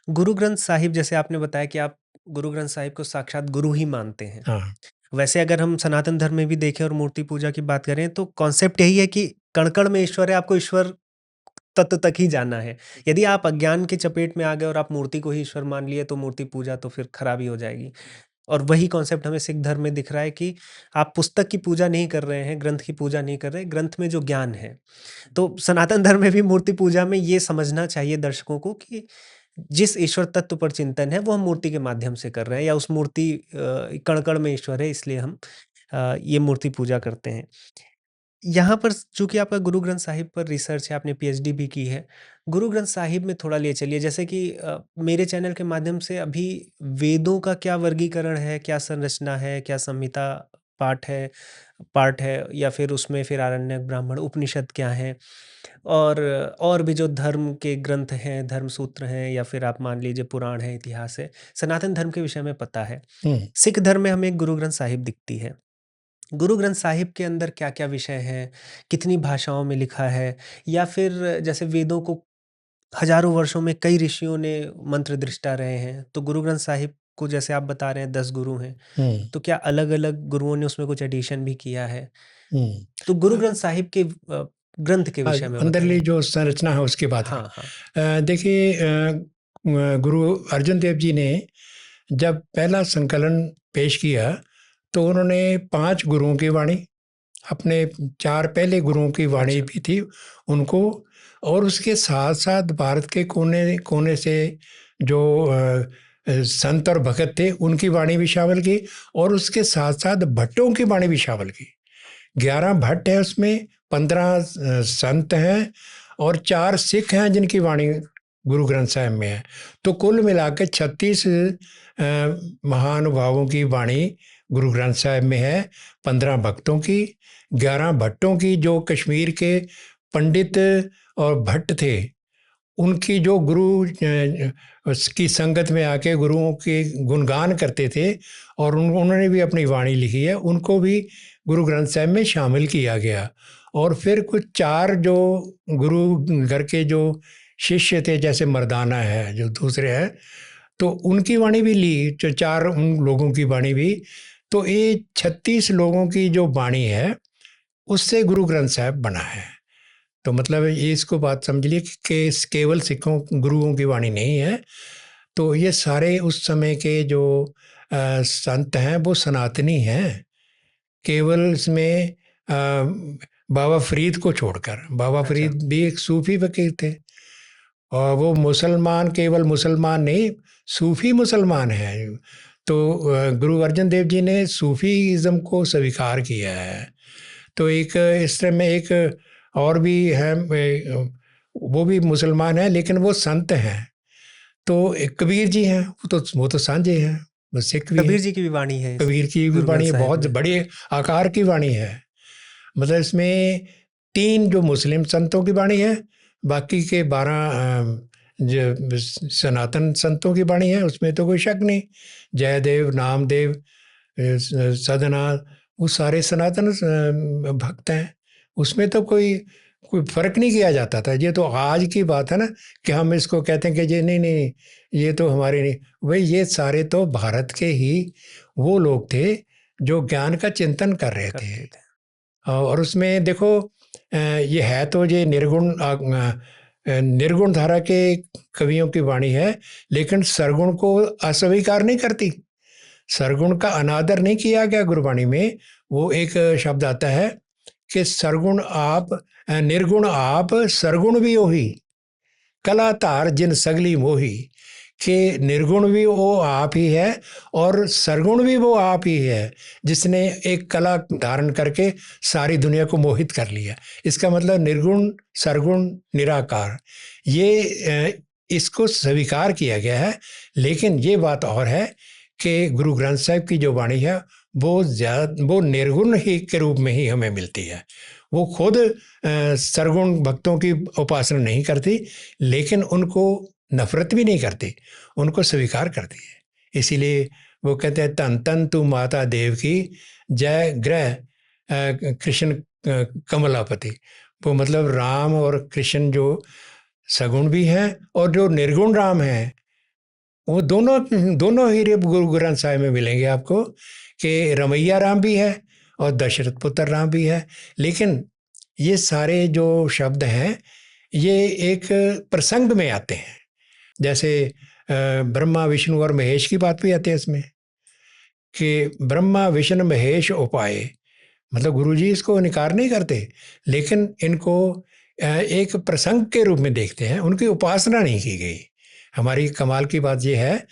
गुरु ग्रंथ साहिब, जैसे आपने बताया कि आप गुरु ग्रंथ साहिब को साक्षात गुरु ही मानते हैं। हाँ, वैसे अगर हम सनातन धर्म में भी देखें और मूर्ति पूजा की बात करें, तो कॉन्सेप्ट यही है कि कण-कण में ईश्वर है, आपको ईश्वर तत्व तक ही जाना है। यदि आप अज्ञान की चपेट में आ गए और आप मूर्ति को ही ईश्वर मान लिए, तो मूर्ति पूजा तो फिर खराब ही हो जाएगी। और वही कॉन्सेप्ट हमें सिख धर्म में दिख रहा है कि आप पुस्तक की पूजा नहीं कर रहे हैं, ग्रंथ की पूजा नहीं कर रहे हैं, ग्रंथ में जो ज्ञान है। तो सनातन धर्म में भी मूर्ति पूजा में ये समझना चाहिए दर्शकों को कि जिस ईश्वर तत्व पर चिंतन है वो हम मूर्ति के माध्यम से कर रहे हैं, या उस मूर्ति कण-कण में ईश्वर है, इसलिए हम ये मूर्ति पूजा करते हैं। यहाँ पर चूँकि आपका गुरु ग्रंथ साहिब पर रिसर्च है, आपने पीएचडी भी की है। गुरु ग्रंथ साहिब में थोड़ा ले चलिए, जैसे कि मेरे चैनल के माध्यम से अभी वेदों का क्या वर्गीकरण है, क्या संरचना है, क्या संहिता पाठ है पार्ट है, या फिर उसमें फिर आरण्यक, ब्राह्मण, उपनिषद क्या हैं? और भी जो धर्म के ग्रंथ हैं, धर्म सूत्र हैं, या फिर आप मान लीजिए पुराण है, इतिहास है, सनातन धर्म के विषय में पता है। सिख धर्म में हमें एक गुरु ग्रंथ साहिब दिखती है। गुरु ग्रंथ साहिब के अंदर क्या-क्या विषय हैं? कितनी भाषाओं में लिखा है? या फिर जैसे वेदों को हज़ारों वर्षों में कई ऋषियों ने मंत्र दृष्टा रहे हैं, तो गुरु ग्रंथ साहिब को जैसे आप बता रहे हैं 10 गुरु हैं, तो क्या अलग-अलग गुरुओं ने उसमें कुछ एडिशन भी किया है? तो गुरु ग्रंथ साहिब के ग्रंथ के विषय में अंदरली बताइए। जो संरचना है उसकी बात है। हाँ, हाँ। देखिए, गुरु अर्जन देव जी ने जब पहला संकलन पेश किया तो उन्होंने 5 गुरुओं की वाणी, अपने 4 पहले गुरुओं की वाणी अच्छा। भी थी उनको, और उसके साथ-साथ भारत के कोने-कोने से जो संत और भगत थे उनकी वाणी भी शामिल की, और उसके साथ-साथ भट्टों की वाणी भी शामिल की। 11 भट्ट है उसमें, 15 संत हैं और 4 सिख हैं जिनकी वाणी गुरु ग्रंथ साहिब में है। तो कुल मिलाकर 36 महानुभावों की वाणी गुरु ग्रंथ साहिब में है। 15 भक्तों की, 11 भट्टों की, जो कश्मीर के पंडित और भट्ट थे, उनकी जो गुरु की संगत में आके गुरुओं के गुणगान करते थे, और उन्होंने भी अपनी वाणी लिखी है, उनको भी गुरु ग्रंथ साहिब में शामिल किया गया। और फिर कुछ 4 जो गुरु घर के जो शिष्य थे, जैसे मर्दाना है जो दूसरे हैं, तो उनकी वाणी भी ली, जो 4 उन लोगों की वाणी भी। तो ये 36 लोगों की जो वाणी है उससे गुरु ग्रंथ साहिब बना है। तो मतलब ये इसको बात समझ लिए कि केवल सिखों गुरुओं की वाणी नहीं है। तो ये सारे उस समय के जो संत हैं वो सनातनी हैं। केवल इसमें बाबा फरीद को छोड़कर, बाबा अच्छा। फरीद भी एक सूफी फकीर थे, और वो मुसलमान, केवल मुसलमान नहीं, सूफी मुसलमान हैं। तो गुरु अर्जन देव जी ने सूफीज़म को स्वीकार किया है। तो एक इस तरह में एक और भी है, वो भी मुसलमान है लेकिन वो संत हैं। तो एक कबीर जी हैं, वो तो सांझे हैं, वो सिख भी कबीर हैं। जी की भी वाणी है इस कबीर की भी गुरु ग्रंथ वाणी साहिब बहुत में। बड़े आकार की वाणी है। मतलब इसमें 3 जो मुस्लिम संतों की वाणी है, बाकी के 12 जो सनातन संतों की वाणी है, उसमें तो कोई शक नहीं। जयदेव, नामदेव, सदना, वो सारे सनातन भक्त हैं। उसमें तो कोई कोई फर्क नहीं किया जाता था। ये तो आज की बात है ना, कि हम इसको कहते हैं कि ये नहीं नहीं, ये तो हमारे नहीं। भाई ये सारे तो भारत के ही वो लोग थे जो ज्ञान का चिंतन कर रहे थे। करते थे। और उसमें देखो, ये है तो ये निर्गुण धारा के कवियों की वाणी है, लेकिन सरगुण को अस्वीकार नहीं करती। सरगुण का अनादर नहीं किया गया गुरबाणी में। वो एक शब्द आता है कि सरगुण आप, निर्गुण आप, सरगुण भी ओही, कला तार जिन सगली मोही। कि निर्गुण भी वो आप ही है और सरगुण भी वो आप ही है, जिसने एक कला धारण करके सारी दुनिया को मोहित कर लिया। इसका मतलब निर्गुण, सरगुण, निराकार, ये इसको स्वीकार किया गया है। लेकिन ये बात और है कि गुरु ग्रंथ साहिब की जो वाणी है वो निर्गुण ही के रूप में ही हमें मिलती है। वो खुद सरगुण भक्तों की उपासना नहीं करती, लेकिन उनको नफरत भी नहीं करती, उनको स्वीकार करती है। इसीलिए वो कहते हैं, तन तन तू माता देव की, जय ग्रह कृष्ण कमलापति। वो मतलब राम और कृष्ण जो सगुण भी हैं और जो निर्गुण राम हैं, वो दोनों ही गुरु ग्रंथ साहिब में मिलेंगे आपको, कि रमैया राम भी है और दशरथ पुत्र राम भी है। लेकिन ये सारे जो शब्द हैं ये एक प्रसंग में आते हैं। जैसे ब्रह्मा, विष्णु और महेश की बात भी आती है इसमें, कि ब्रह्मा विष्णु महेश उपाय। मतलब गुरुजी इसको इनकार नहीं करते, लेकिन इनको एक प्रसंग के रूप में देखते हैं, उनकी उपासना नहीं की गई। हमारी कमाल की बात यह है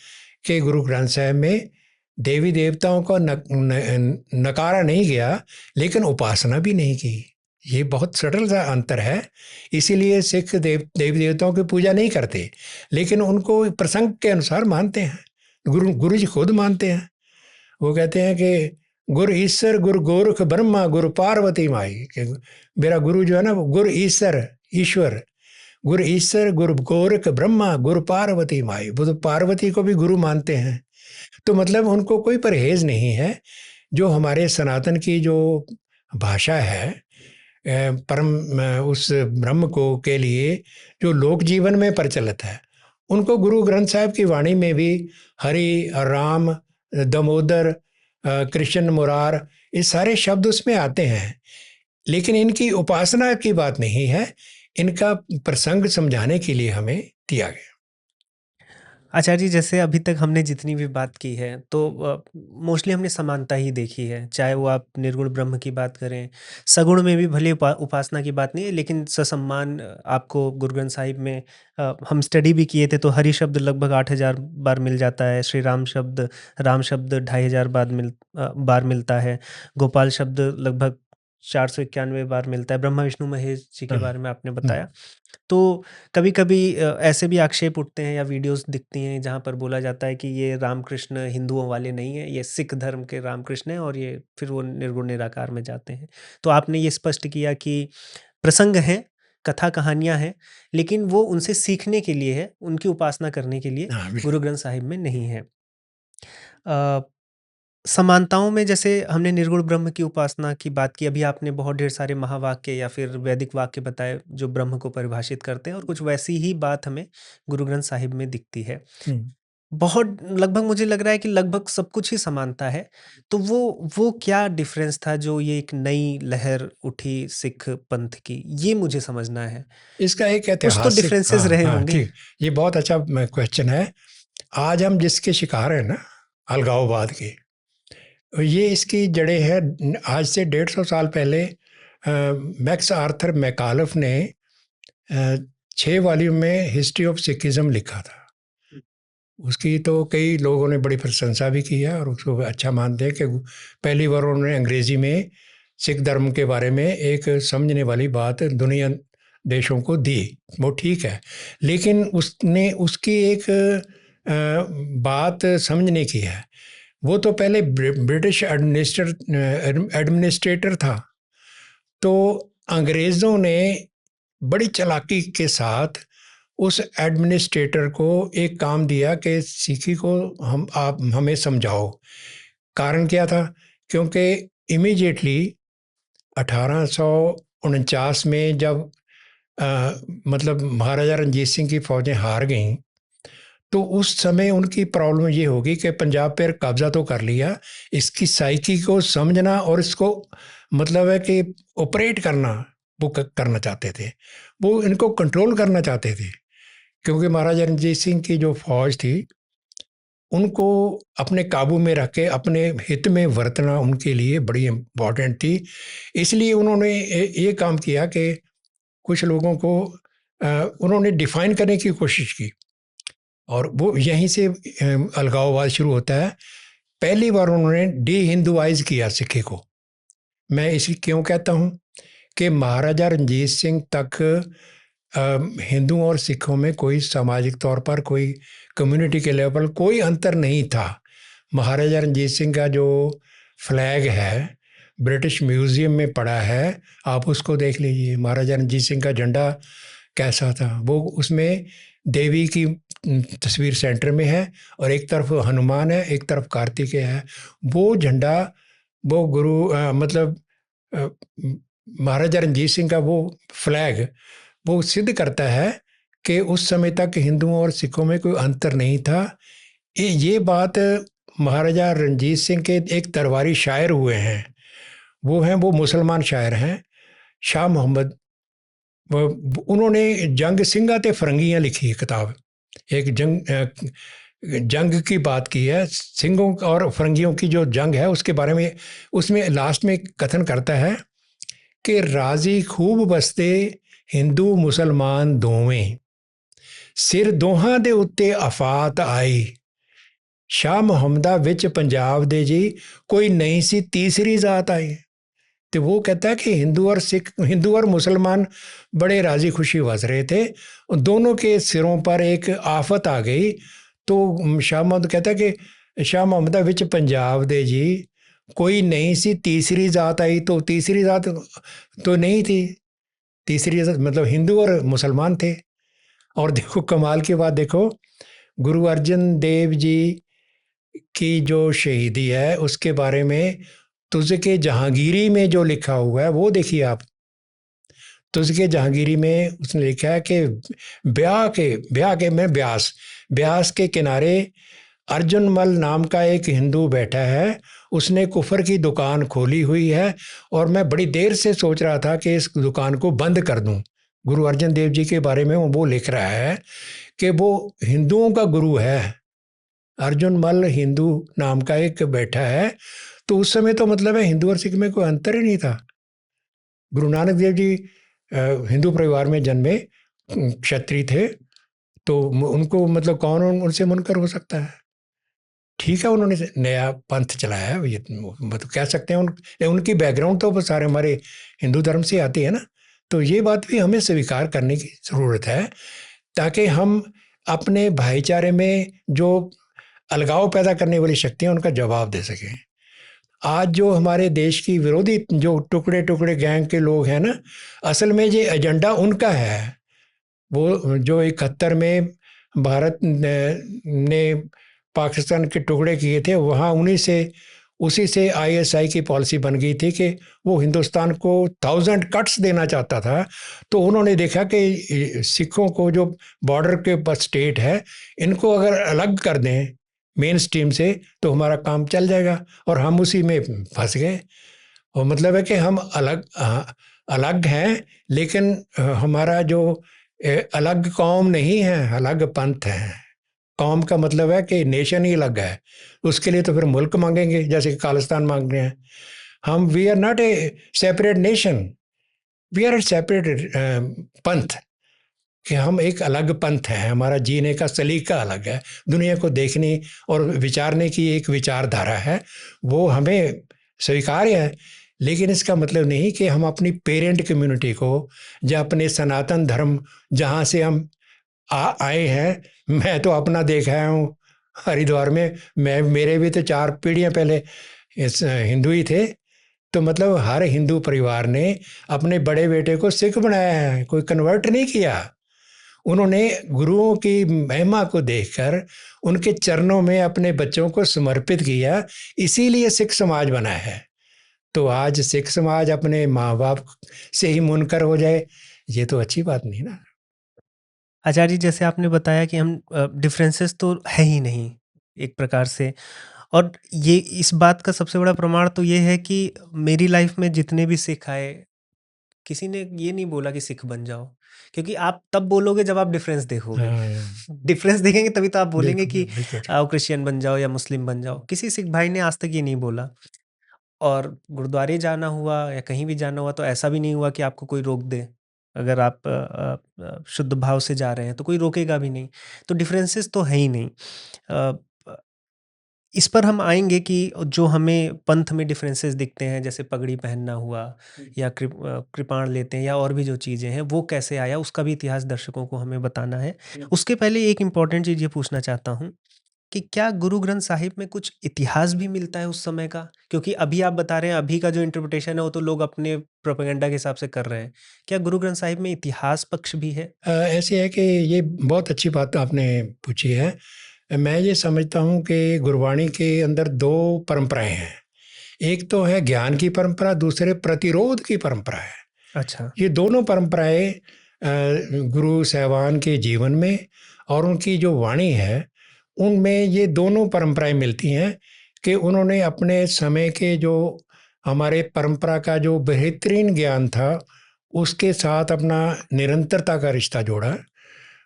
कि गुरु ग्रंथ साहिब में देवी देवताओं को नकारा नहीं गया, लेकिन उपासना भी नहीं की। ये बहुत सटल सा अंतर है। इसीलिए सिख देवी देवताओं की पूजा नहीं करते, लेकिन उनको प्रसंग के अनुसार मानते हैं। गुरु जी खुद मानते हैं। वो कहते हैं कि गुरु ईश्वर गुरु गोरख ब्रह्मा गुरु पार्वती माई, कि मेरा गुरु जो है ना वो गुरु ईश्वर गुरु ईश्वर गुरु गोरख ब्रह्मा गुरु पार्वती माई, वो तो पार्वती को भी गुरु मानते हैं। तो मतलब उनको कोई परहेज नहीं है। जो हमारे सनातन की जो भाषा है, परम उस ब्रह्म को के लिए जो लोक जीवन में प्रचलित है, उनको गुरु ग्रंथ साहिब की वाणी में भी हरि, राम, दामोदर, कृष्ण, मुरार, ये सारे शब्द उसमें आते हैं। लेकिन इनकी उपासना की बात नहीं है, इनका प्रसंग समझाने के लिए हमें दिया गया। आचार्य जी, जैसे अभी तक हमने जितनी भी बात की है तो मोस्टली हमने समानता ही देखी है, चाहे वो आप निर्गुण ब्रह्म की बात करें, सगुण में भी भले उपासना की बात नहीं है, लेकिन ससम्मान आपको गुरु ग्रंथ साहिब में हम स्टडी भी किए थे तो हरि शब्द लगभग 8,000 बार मिल जाता है, श्री राम शब्द 2,500 बार मिलता है, गोपाल शब्द लगभग 491 बार मिलता है, ब्रह्मा विष्णु महेश जी के बारे में आपने बताया। तो कभी-कभी ऐसे भी आक्षेप उठते हैं या वीडियोस दिखती हैं जहाँ पर बोला जाता है कि ये रामकृष्ण हिंदुओं वाले नहीं हैं, ये सिख धर्म के रामकृष्ण हैं और ये फिर वो निर्गुण निराकार में जाते हैं। तो आपने ये स्पष्ट किया कि प्रसंग हैं, कथा कहानियाँ हैं, लेकिन वो उनसे सीखने के लिए है, उनकी उपासना करने के लिए हाँ, बिल्कुल। गुरु ग्रंथ साहिब में नहीं है। अ, समानताओं में जैसे हमने निर्गुण ब्रह्म की उपासना की बात की, अभी आपने बहुत ढेर सारे महावाक्य या फिर वैदिक वाक्य बताए जो ब्रह्म को परिभाषित करते हैं और कुछ वैसी ही बात हमें गुरु ग्रंथ साहिब में दिखती है। बहुत लगभग मुझे लग रहा है कि लगभग सब कुछ ही समानता है। तो वो क्या डिफ़रेंस था जो ये एक नई लहर उठी सिख पंथ की, ये मुझे समझना है। इसका एक कुछ तो ऐतिहासिक, डिफरेंसेस हाँ रहे हाँ, होंगे। ठीक, ये बहुत अच्छा क्वेश्चन है। आज हम जिसके शिकार हैं ना, अलगाववाद के, ये इसकी जड़ें हैं। आज से 150 साल पहले मैक्स आर्थर मैकालफ ने 6 वॉल्यूम में हिस्ट्री ऑफ सिखिज्म लिखा था। उसकी तो कई लोगों ने बड़ी प्रशंसा भी की है और उसको अच्छा मानते हैं कि पहली बार उन्होंने अंग्रेजी में सिख धर्म के बारे में एक समझने वाली बात दुनिया देशों को दी। वो ठीक है, लेकिन उसने उसकी एक बात समझने की है। वो तो पहले ब्रिटिश एडमिनिस्ट्रेटर था। तो अंग्रेज़ों ने बड़ी चालाकी के साथ उस एडमिनिस्ट्रेटर को एक काम दिया कि सिखी को आप हमें समझाओ। कारण क्या था? क्योंकि इमीडिएटली 1849 में जब मतलब महाराजा रंजीत सिंह की फौजें हार गईं, तो उस समय उनकी प्रॉब्लम ये होगी कि पंजाब पर कब्जा तो कर लिया, इसकी साइकी को समझना और इसको मतलब है कि ऑपरेट करना वो करना चाहते थे। वो इनको कंट्रोल करना चाहते थे, क्योंकि महाराजा रंजीत सिंह की जो फौज थी उनको अपने काबू में रख के अपने हित में वर्तना उनके लिए बड़ी इम्पॉर्टेंट थी। इसलिए उन्होंने ये काम किया कि कुछ लोगों को उन्होंने डिफाइन करने की कोशिश की और वो यहीं से अलगाववाद शुरू होता है। पहली बार उन्होंने डी हिंदुआइज किया सिखे को। मैं इसी क्यों कहता हूँ कि महाराजा रंजीत सिंह तक हिंदुओं और सिखों में कोई सामाजिक तौर पर कोई कम्युनिटी के लेवल पर कोई अंतर नहीं था। महाराजा रंजीत सिंह का जो फ्लैग है ब्रिटिश म्यूज़ियम में पड़ा है, आप उसको देख लीजिए। महाराजा रंजीत सिंह का झंडा कैसा था, वो उसमें देवी की तस्वीर सेंटर में है और एक तरफ हनुमान है, एक तरफ कार्तिकेय है। वो झंडा वो मतलब महाराजा रंजीत सिंह का वो फ्लैग वो सिद्ध करता है कि उस समय तक हिंदुओं और सिखों में कोई अंतर नहीं था। ये बात महाराजा रंजीत सिंह के एक दरबारी शायर हुए हैं, वो मुसलमान शायर हैं, शाह मोहम्मद। उन्होंने जंग सिंगा ते फरंगियाँ लिखी है किताब। एक जंग की बात की है, सिंगों और फरंगियों की जो जंग है उसके बारे में। उसमें लास्ट में कथन करता है कि राजी खूब बसते हिंदू मुसलमान दोवें, सिर दोहां दे उत्ते आफात आई, शाह मुहम्मदा विच पंजाब दे जी कोई नहीं सी तीसरी जात आई। तो वो कहता है कि हिंदू और मुसलमान बड़े राजी खुशी हंस रहे थे, दोनों के सिरों पर एक आफत आ गई। तो शाह मोहम्मद कहता है कि शाह मोहम्मद विच पंजाब दे जी कोई नहीं सी तीसरी जात आई, तो तीसरी जात तो नहीं थी, तीसरी जात मतलब हिंदू और मुसलमान थे। और देखो कमाल की बात, देखो गुरु अर्जन देव जी की जो शहीदी है उसके बारे में तुझके जहांगीरी में जो लिखा हुआ है वो देखिए आप। तुझके जहांगीरी में उसने लिखा है कि ब्याह के में ब्यास के किनारे अर्जुन मल नाम का एक हिंदू बैठा है, उसने कुफर की दुकान खोली हुई है और मैं बड़ी देर से सोच रहा था कि इस दुकान को बंद कर दूं। गुरु अर्जन देव जी के बारे में वो लिख रहा है कि वो हिंदुओं का गुरु है। अर्जुन मल हिंदू नाम का एक बैठा है। तो उस समय तो मतलब है हिंदू और सिख में कोई अंतर ही नहीं था। गुरु नानक देव जी हिंदू परिवार में जन्मे, क्षत्रिय थे, तो उनको मतलब कौन उनसे मुनकर हो सकता है। ठीक है, उन्होंने नया पंथ चलाया है, ये मतलब कह सकते हैं उनकी बैकग्राउंड तो सारे हमारे हिंदू धर्म से आती है ना। तो ये बात भी हमें स्वीकार करने की ज़रूरत है ताकि हम अपने भाईचारे में जो अलगाव पैदा करने वाली शक्तियाँ उनका जवाब दे सकें। आज जो हमारे देश की विरोधी जो टुकड़े टुकड़े गैंग के लोग हैं ना, असल में ये एजेंडा उनका है। वो जो 71 में भारत ने पाकिस्तान के टुकड़े किए थे, वहाँ उसी से आईएसआई की पॉलिसी बन गई थी कि वो हिंदुस्तान को 1000 कट्स देना चाहता था। तो उन्होंने देखा कि सिखों को जो बॉर्डर के पास स्टेट है, इनको अगर अलग कर दें मेन स्ट्रीम से तो हमारा काम चल जाएगा, और हम उसी में फंस गए। और मतलब है कि हम अलग हैं, लेकिन हमारा जो अलग कौम नहीं है, अलग पंथ है। कौम का मतलब है कि नेशन ही अलग है, उसके लिए तो फिर मुल्क मांगेंगे जैसे कि खालिस्तान मांग रहे हैं। हम we are not a separate nation, we are a separate panth, कि हम एक अलग पंथ हैं, हमारा जीने का सलीका अलग है, दुनिया को देखने और विचारने की एक विचारधारा है, वो हमें स्वीकार्य है। लेकिन इसका मतलब नहीं कि हम अपनी पेरेंट कम्युनिटी को या अपने सनातन धर्म जहाँ से हम आए हैं, मैं तो अपना देखा हूँ हरिद्वार में, मेरे भी तो 4 पीढ़ियाँ पहले हिंदू ही थे। तो मतलब हर हिंदू परिवार ने अपने बड़े बेटे को सिख बनाया है, कोई कन्वर्ट नहीं किया। उन्होंने गुरुओं की महिमा को देखकर उनके चरणों में अपने बच्चों को समर्पित किया, इसीलिए सिख समाज बना है। तो आज सिख समाज अपने माँ बाप से ही मुनकर हो जाए, ये तो अच्छी बात नहीं ना। आचार्य जी, जैसे आपने बताया कि हम डिफरेंसेस तो है ही नहीं एक प्रकार से, और ये इस बात का सबसे बड़ा प्रमाण तो ये है कि मेरी लाइफ में जितने भी सिख आए, किसी ने ये नहीं बोला कि सिख बन जाओ, क्योंकि आप तब बोलोगे जब आप डिफरेंस देखोगे। डिफरेंस देखेंगे तभी तो आप बोलेंगे कि आओ क्रिश्चियन बन जाओ या मुस्लिम बन जाओ। किसी सिख भाई ने आज तक ये नहीं बोला। और गुरुद्वारे जाना हुआ या कहीं भी जाना हुआ तो ऐसा भी नहीं हुआ कि आपको कोई रोक दे। अगर आप शुद्ध भाव से जा रहे हैं तो कोई रोकेगा भी नहीं। तो डिफरेंसेस तो है ही नहीं। अ, इस पर हम आएंगे कि जो हमें पंथ में डिफरेंसेस दिखते हैं, जैसे पगड़ी पहनना हुआ या कृपाण लेते हैं या और भी जो चीज़ें हैं, वो कैसे आया, उसका भी इतिहास दर्शकों को हमें बताना है। उसके पहले एक इम्पॉर्टेंट चीज़ ये पूछना चाहता हूँ कि क्या गुरु ग्रंथ साहिब में कुछ इतिहास भी मिलता है उस समय का? क्योंकि अभी आप बता रहे हैं अभी का जो इंटरप्रिटेशन है वो तो लोग अपने प्रोपेगेंडा के हिसाब से कर रहे हैं। क्या गुरु ग्रंथ साहिब में इतिहास पक्ष भी है? ऐसे है कि ये बहुत अच्छी बात आपने पूछी है। मैं ये समझता हूँ कि गुरबाणी के अंदर 2 परंपराएं हैं। एक तो है ज्ञान की परंपरा, दूसरे प्रतिरोध की परंपरा है। अच्छा। ये दोनों परंपराएं गुरु साहिबान के जीवन में और उनकी जो वाणी है उनमें ये दोनों परंपराएं मिलती हैं कि उन्होंने अपने समय के जो हमारे परंपरा का जो बेहतरीन ज्ञान था उसके साथ अपना निरंतरता का रिश्ता जोड़ा।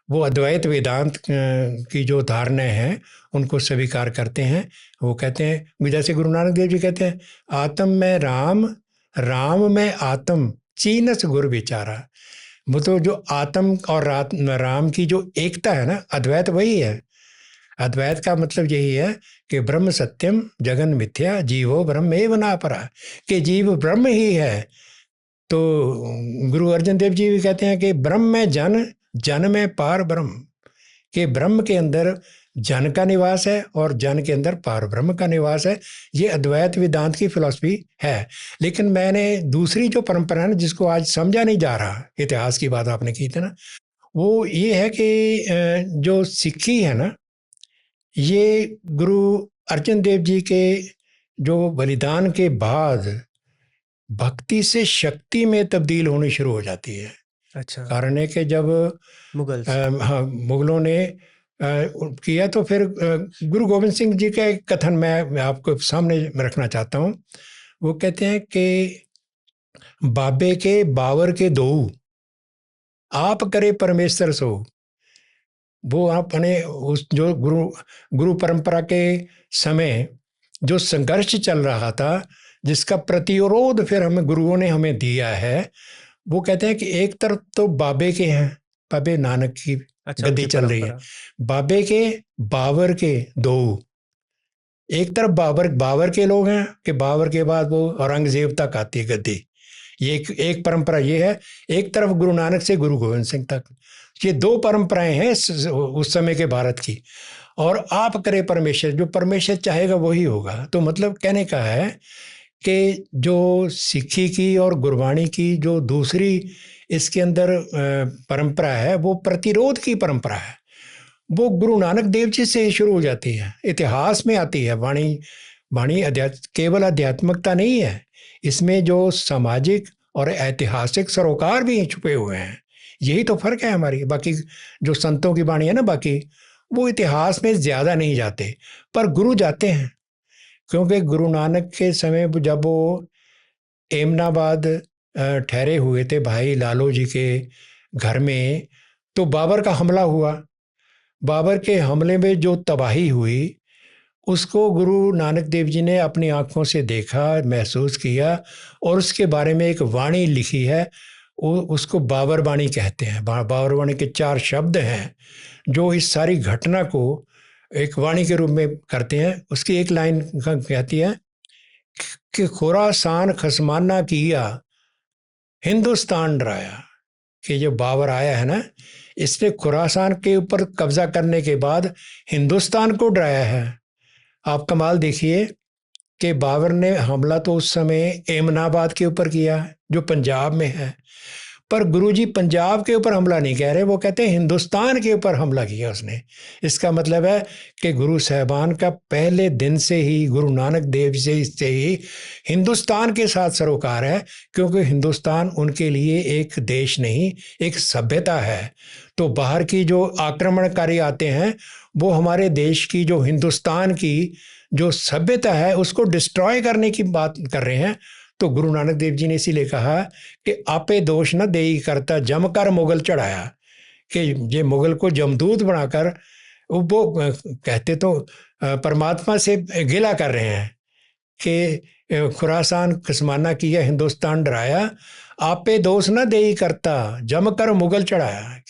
वो अद्वैत वेदांत की जो धारणाएं हैं उनको स्वीकार करते हैं। वो कहते हैं, जैसे गुरु नानक देव जी कहते हैं, आत्म में राम, राम में आत्म, चीनस गुर विचारा। वो तो जो आत्म और राम की जो एकता है ना, अद्वैत वही है। अद्वैत का मतलब यही है कि ब्रह्म सत्यम जगन मिथ्या जीवो ब्रह्मेव नापरा, कि जीव ब्रह्म ही है। तो गुरु अर्जन देव जी भी कहते हैं कि ब्रह्म में जन, जन में पार ब्रह्म, कि ब्रह्म के अंदर जन का निवास है और जन के अंदर पार ब्रह्म का निवास है। ये अद्वैत वेदांत की फिलॉसफी है। लेकिन मैंने दूसरी जो परंपरा है ना, जिसको आज समझा नहीं जा रहा, इतिहास की बात आपने की थी ना, वो ये है कि जो सिक्खी है ना, ये गुरु अर्जन देव जी के जो बलिदान के बाद भक्ति से शक्ति में तब्दील होनी शुरू हो जाती है। अच्छा। कारण है कि जब हाँ, मुगलों ने किया, तो फिर गुरु गोविंद सिंह जी का एक कथन मैं आपको सामने रखना चाहता हूँ। वो कहते हैं कि बाबे के बावर के दो, आप करे परमेश्वर सो। वो अपने उस जो गुरु परंपरा के समय जो संघर्ष चल रहा था, जिसका प्रतिरोध फिर हमें गुरुओं ने हमें दिया है, वो कहते हैं कि एक तरफ तो बाबे के हैं, बाबे नानक की गद्दी चल रही है, बाबे के बावर के दो, एक तरफ बाबर के लोग हैं कि बाबर के बाद वो औरंगजेब तक आती है गद्दी, ये एक परंपरा ये है। एक तरफ गुरु नानक से गुरु गोविंद सिंह तक, ये दो परंपराएं हैं उस समय के भारत की। और आप करे परमेश्वर, जो परमेश्वर चाहेगा वही होगा। तो मतलब कहने का है कि जो सिक्खी की और गुरबाणी की जो दूसरी इसके अंदर परंपरा है, वो प्रतिरोध की परंपरा है। वो गुरु नानक देव जी से ही शुरू हो जाती है, इतिहास में आती है। वाणी केवल आध्यात्मिकता नहीं है, इसमें जो सामाजिक और ऐतिहासिक सरोकार भी छुपे हुए हैं। यही तो फर्क है हमारी। बाकी जो संतों की वाणी है ना, बाकी वो इतिहास में ज़्यादा नहीं जाते, पर गुरु जाते हैं। क्योंकि गुरु नानक के समय जब वो एमनाबाद ठहरे हुए थे भाई लालो जी के घर में, तो बाबर का हमला हुआ। बाबर के हमले में जो तबाही हुई, उसको गुरु नानक देव जी ने अपनी आंखों से देखा, महसूस किया, और उसके बारे में एक वाणी लिखी है। उसको बाबर वाणी कहते हैं। बाबर वाणी के 4 शब्द हैं जो इस सारी घटना को एक वाणी के रूप में करते हैं। उसकी एक लाइन कहती है कि खुरासान खसमाना किया, हिंदुस्तान डराया। कि जो बाबर आया है ना, इसने खुरासान के ऊपर कब्जा करने के बाद हिंदुस्तान को डराया है। आप कमाल देखिए कि बाबर ने हमला तो उस समय एमनाबाद के ऊपर किया, जो पंजाब में है, पर गुरुजी पंजाब के ऊपर हमला नहीं कह रहे, वो कहते हैं हिंदुस्तान के ऊपर हमला किया उसने। इसका मतलब है कि गुरु साहबान का पहले दिन से ही, गुरु नानक देव से ही हिंदुस्तान के साथ सरोकार है, क्योंकि हिंदुस्तान उनके लिए एक देश नहीं, एक सभ्यता है। तो बाहर की जो आक्रमणकारी आते हैं, वो हमारे देश की, जो हिंदुस्तान की जो सभ्यता है, उसको डिस्ट्रॉय करने की बात कर रहे हैं। तो गुरु नानक देव जी ने इसीलिए कहा कि आपे दोष न देई करता, जमकर मुगल चढ़ाया। कि ये मुगल को जमदूत बनाकर वो कहते तो परमात्मा से गिला कर रहे हैं कि खुरासान खसमाना किया, हिंदुस्तान डराया, आपे दोष न देई करता, जमकर मुगल चढ़ाया।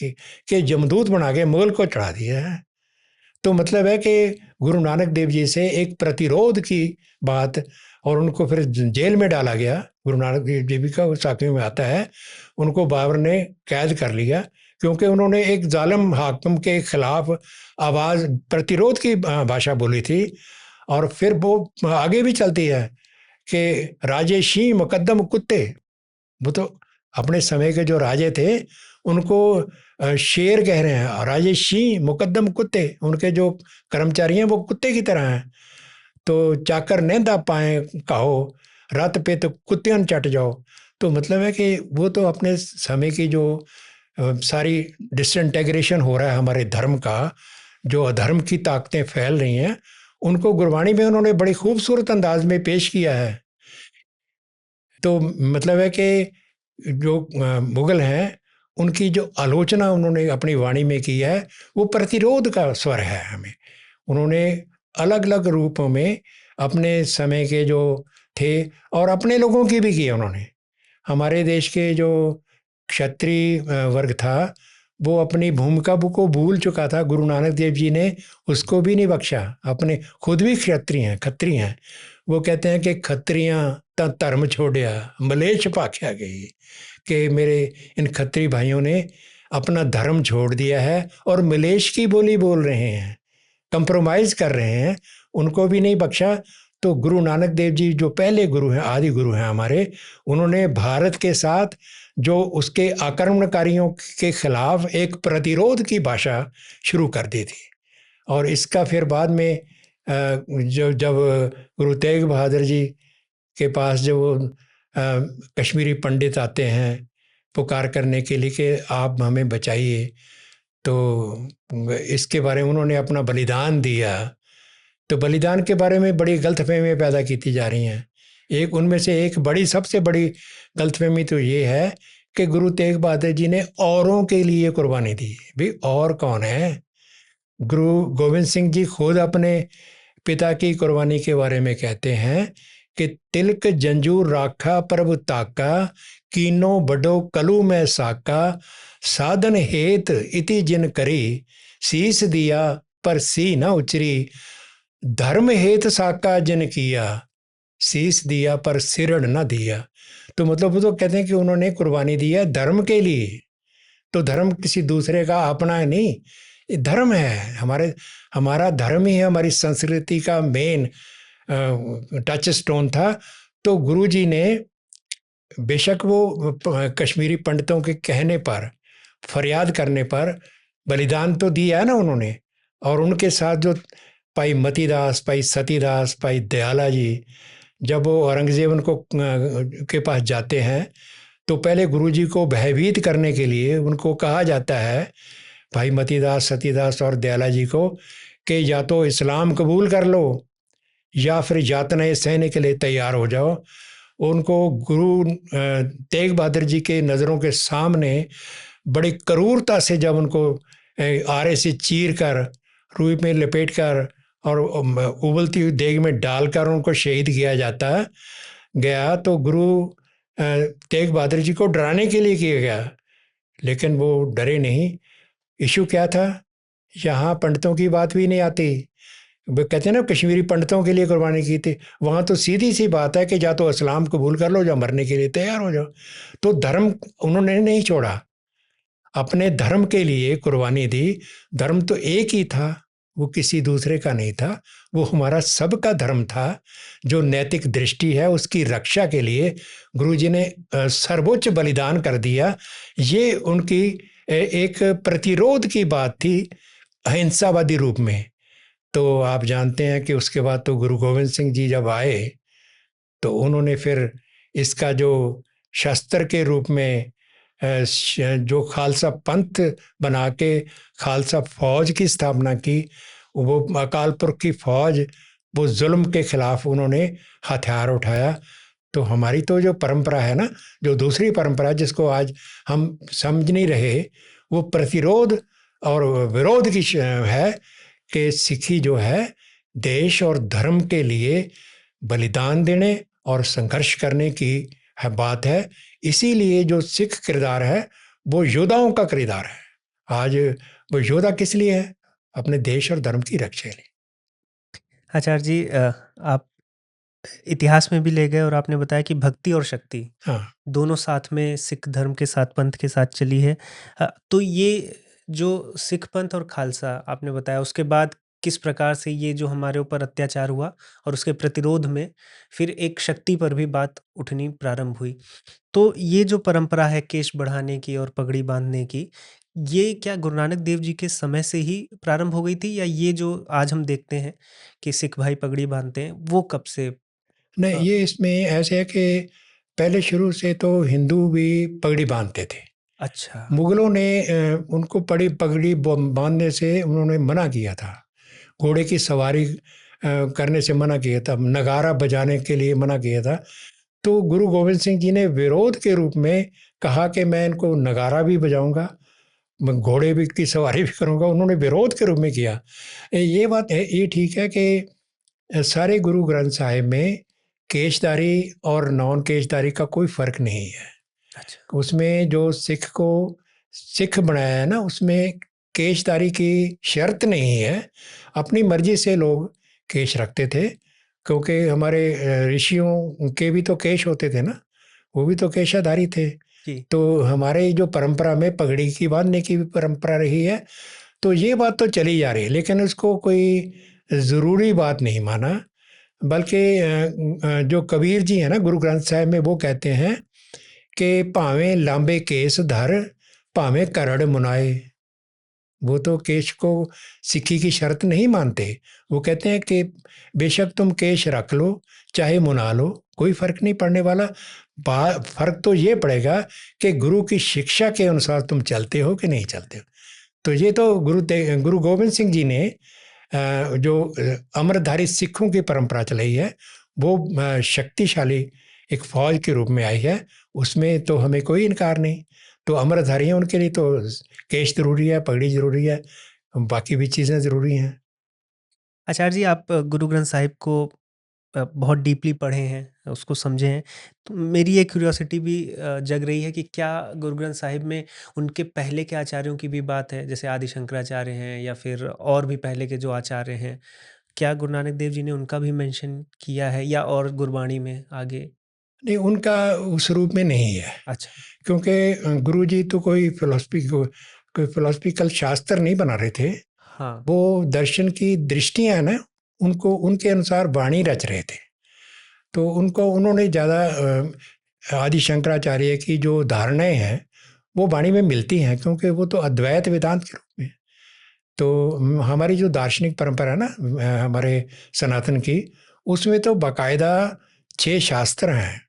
कि जमदूत बना के मुगल को चढ़ा दिया है। तो मतलब है कि गुरु नानक देव जी से एक प्रतिरोध की बात, और उनको फिर जेल में डाला गया। गुरु नानक देव जी का साखी में आता है, उनको बाबर ने कैद कर लिया, क्योंकि उन्होंने एक जालिम हाकिम के खिलाफ आवाज़, प्रतिरोध की भाषा बोली थी। और फिर वो आगे भी चलती है कि राजेशी मुकद्दम कुत्ते, वो तो अपने समय के जो राजे थे उनको शेर कह रहे हैं, राजेशी मुकद्दम कुत्ते, उनके जो कर्मचारी हैं वो कुत्ते की तरह हैं। तो चाकर नेंदा पाए कहो, रात पे तो कुत्तियां चट जाओ। तो मतलब है कि वो तो अपने समय की जो सारी डिसइंटेग्रेशन हो रहा है हमारे धर्म का, जो अधर्म की ताकतें फैल रही हैं, उनको गुरबाणी में उन्होंने बड़ी खूबसूरत अंदाज में पेश किया है। तो मतलब है कि जो मुगल हैं, उनकी जो आलोचना उन्होंने अपनी वाणी में की है, वो प्रतिरोध का स्वर है हमें। उन्होंने अलग अलग रूपों में अपने समय के जो थे, और अपने लोगों की भी की उन्होंने। हमारे देश के जो क्षत्रिय वर्ग था, वो अपनी भूमिका को भूल चुका था। गुरु नानक देव जी ने उसको भी नहीं बख्शा। अपने खुद भी खत्री हैं। वो कहते हैं कि खत्रियां ता धर्म छोड़िया मलेच्छ भाख्या गई, कि मेरे इन खत्री भाइयों ने अपना धर्म छोड़ दिया है और मलेच्छ की बोली बोल रहे हैं, कंप्रोमाइज़ कर रहे हैं, उनको भी नहीं बख्शा। तो गुरु नानक देव जी जो पहले गुरु हैं, आदि गुरु हैं हमारे, उन्होंने भारत के साथ जो उसके आक्रमणकारियों के खिलाफ एक प्रतिरोध की भाषा शुरू कर दी थी। और इसका फिर बाद में जब गुरु तेग बहादुर जी के पास जब कश्मीरी पंडित आते हैं पुकार करने के लिए कि आप हमें बचाइए, तो इसके बारे में उन्होंने अपना बलिदान दिया। तो बलिदान के बारे में बड़ी गलतफहमियाँ पैदा की जा रही हैं। एक उनमें से एक सबसे बड़ी गलतफहमी तो ये है कि गुरु तेग बहादुर जी ने औरों के लिए कुर्बानी दी। भाई और कौन है? गुरु गोविंद सिंह जी खुद अपने पिता की कुर्बानी के बारे में कहते हैं कि तिलक जंजूर राखा प्रभु ताका, कीनो बडो कलू में साका, साधन हेत इति जिन करी, शीस दिया पर सी न उचरी, धर्म हेत साका जिन किया, शीस दिया पर सिरण न दिया। तो मतलब वो तो कहते हैं कि उन्होंने कुर्बानी दी है धर्म के लिए। तो धर्म किसी दूसरे का अपना है नहीं, ये धर्म है हमारा धर्म ही है, हमारी संस्कृति का मेन टच स्टोन था। तो गुरुजी ने बेशक वो कश्मीरी पंडितों के कहने पर, फरियाद करने पर बलिदान तो दिया है ना उन्होंने। और उनके साथ जो भाई मतीदास, भाई सतीदास, भाई दयाला जी, जब वो औरंगजेब उनको के पास जाते हैं तो पहले गुरुजी को भयभीत करने के लिए उनको कहा जाता है, भाई मतीदास, सतीदास और दयाला जी को, कि या तो इस्लाम कबूल कर लो या फिर यातनाएं सहने के लिए तैयार हो जाओ। उनको गुरु तेग बहादुर जी के नज़रों के सामने बड़ी क्रूरता से जब उनको आरे से चीर कर, रुई में लपेट कर और उबलती हुई देग में डालकर उनको शहीद किया जाता गया, तो गुरु तेग बहादुर जी को डराने के लिए किया गया, लेकिन वो डरे नहीं। इशू क्या था? यहाँ पंडितों की बात भी नहीं आती। वो कहते हैं ना कश्मीरी पंडितों के लिए कुर्बानी की थी, वहाँ तो सीधी सी बात है कि या तो इस्लाम कबूल कर लो या मरने के लिए तैयार हो जाओ। तो धर्म उन्होंने नहीं छोड़ा, अपने धर्म के लिए कुर्बानी दी। धर्म तो एक ही था, वो किसी दूसरे का नहीं था, वो हमारा सबका धर्म था। जो नैतिक दृष्टि है उसकी रक्षा के लिए गुरुजी ने सर्वोच्च बलिदान कर दिया। ये उनकी एक प्रतिरोध की बात थी अहिंसावादी रूप में। तो आप जानते हैं कि उसके बाद तो गुरु गोविंद सिंह जी जब आए तो उन्होंने फिर इसका जो शस्त्र के रूप में जो खालसा पंथ बना के खालसा फौज की स्थापना की, वो अकाल पुरख की फौज, वो जुल्म के खिलाफ उन्होंने हथियार उठाया। तो हमारी तो जो परंपरा है ना, जो दूसरी परंपरा जिसको आज हम समझ नहीं रहे, वो प्रतिरोध और विरोध की है कि सिखी जो है देश और धर्म के लिए बलिदान देने और संघर्ष करने की बात है। इसीलिए जो सिख किरदार है वो योद्धाओं का किरदार है। आज वो योद्धा किस लिए है? अपने देश और धर्म की रक्षा के लिए। आचार्य जी, आप इतिहास में भी ले गए और आपने बताया कि भक्ति और शक्ति दोनों साथ में सिख धर्म के साथ, पंथ के साथ चली है। तो ये जो सिख पंथ और खालसा आपने बताया, उसके बाद किस प्रकार से ये जो हमारे ऊपर अत्याचार हुआ और उसके प्रतिरोध में फिर एक शक्ति पर भी बात उठनी प्रारंभ हुई। तो ये जो परंपरा है केश बढ़ाने की और पगड़ी बांधने की, ये क्या गुरु नानक देव जी के समय से ही प्रारंभ हो गई थी, या ये जो आज हम देखते हैं कि सिख भाई पगड़ी बांधते हैं, वो कब से? नहीं, ये इसमें ऐसे है कि पहले शुरू से तो हिंदू भी पगड़ी बांधते थे। अच्छा। मुगलों ने उनको पगड़ी बांधने से उन्होंने मना किया था, घोड़े की सवारी करने से मना किया था, नगारा बजाने के लिए मना किया था। तो गुरु गोविंद सिंह जी ने विरोध के रूप में कहा कि मैं इनको नगारा भी बजाऊंगा, मैं घोड़े भी की सवारी भी करूंगा। उन्होंने विरोध के रूप में किया। ये बात है, ये ठीक है कि सारे गुरु ग्रंथ साहिब में केशधारी और नॉन केशधारी का कोई फ़र्क नहीं है। अच्छा। उसमें जो सिख को सिख बनाया है ना, उसमें केशधारी की शर्त नहीं है। अपनी मर्जी से लोग केश रखते थे, क्योंकि हमारे ऋषियों के भी तो केश होते थे ना, वो भी तो केशाधारी थे। जी। तो हमारे जो परंपरा में पगड़ी की बांधने की भी परंपरा रही है, तो ये बात तो चली जा रही है, लेकिन उसको कोई ज़रूरी बात नहीं माना। बल्कि जो कबीर जी हैं ना गुरु ग्रंथ साहिब में, वो कहते हैं कि भावें लांबे केस धर, भावें करड़ मुनाए। वो तो केश को सिक्खी की शर्त नहीं मानते। वो कहते हैं कि बेशक तुम केश रख लो चाहे मुना लो, कोई फर्क नहीं पड़ने वाला। फर्क तो ये पड़ेगा कि गुरु की शिक्षा के अनुसार तुम चलते हो कि नहीं चलते हो। तो ये तो गुरु गोविंद सिंह जी ने जो अमृतधारी सिखों की परंपरा चलाई है, वो शक्तिशाली एक फौज के रूप में आई है। उसमें तो हमें कोई इनकार नहीं। तो अमृतधारी हैं, उनके लिए तो केश जरूरी है, पगड़ी जरूरी है, बाकी भी चीज़ें ज़रूरी हैं। आचार्य जी, आप गुरु ग्रंथ साहिब को बहुत डीपली पढ़े हैं, उसको समझे हैं। तो मेरी ये क्यूरियोसिटी भी जग रही है कि क्या गुरु ग्रंथ साहिब में उनके पहले के आचार्यों की भी बात है, जैसे आदि शंकराचार्य हैं या फिर और भी पहले के जो आचार्य हैं, क्या गुरु नानक देव जी ने उनका भी मेंशन किया है या और गुरबाणी में आगे? नहीं, उनका उस रूप में नहीं है, अच्छा। क्योंकि गुरु जी तो कोई फिलोसफिकल शास्त्र नहीं बना रहे थे। हाँ। वो दर्शन की दृष्टियां हैं ना, उनको उनके अनुसार वाणी रच रहे थे। तो उनको उन्होंने ज़्यादा आदि शंकराचार्य की जो धारणाएं हैं वो वाणी में मिलती हैं, क्योंकि वो तो अद्वैत वेदांत के रूप में। तो हमारी जो दार्शनिक परंपरा है ना, हमारे सनातन की, उसमें तो बाकायदा 6 शास्त्र हैं।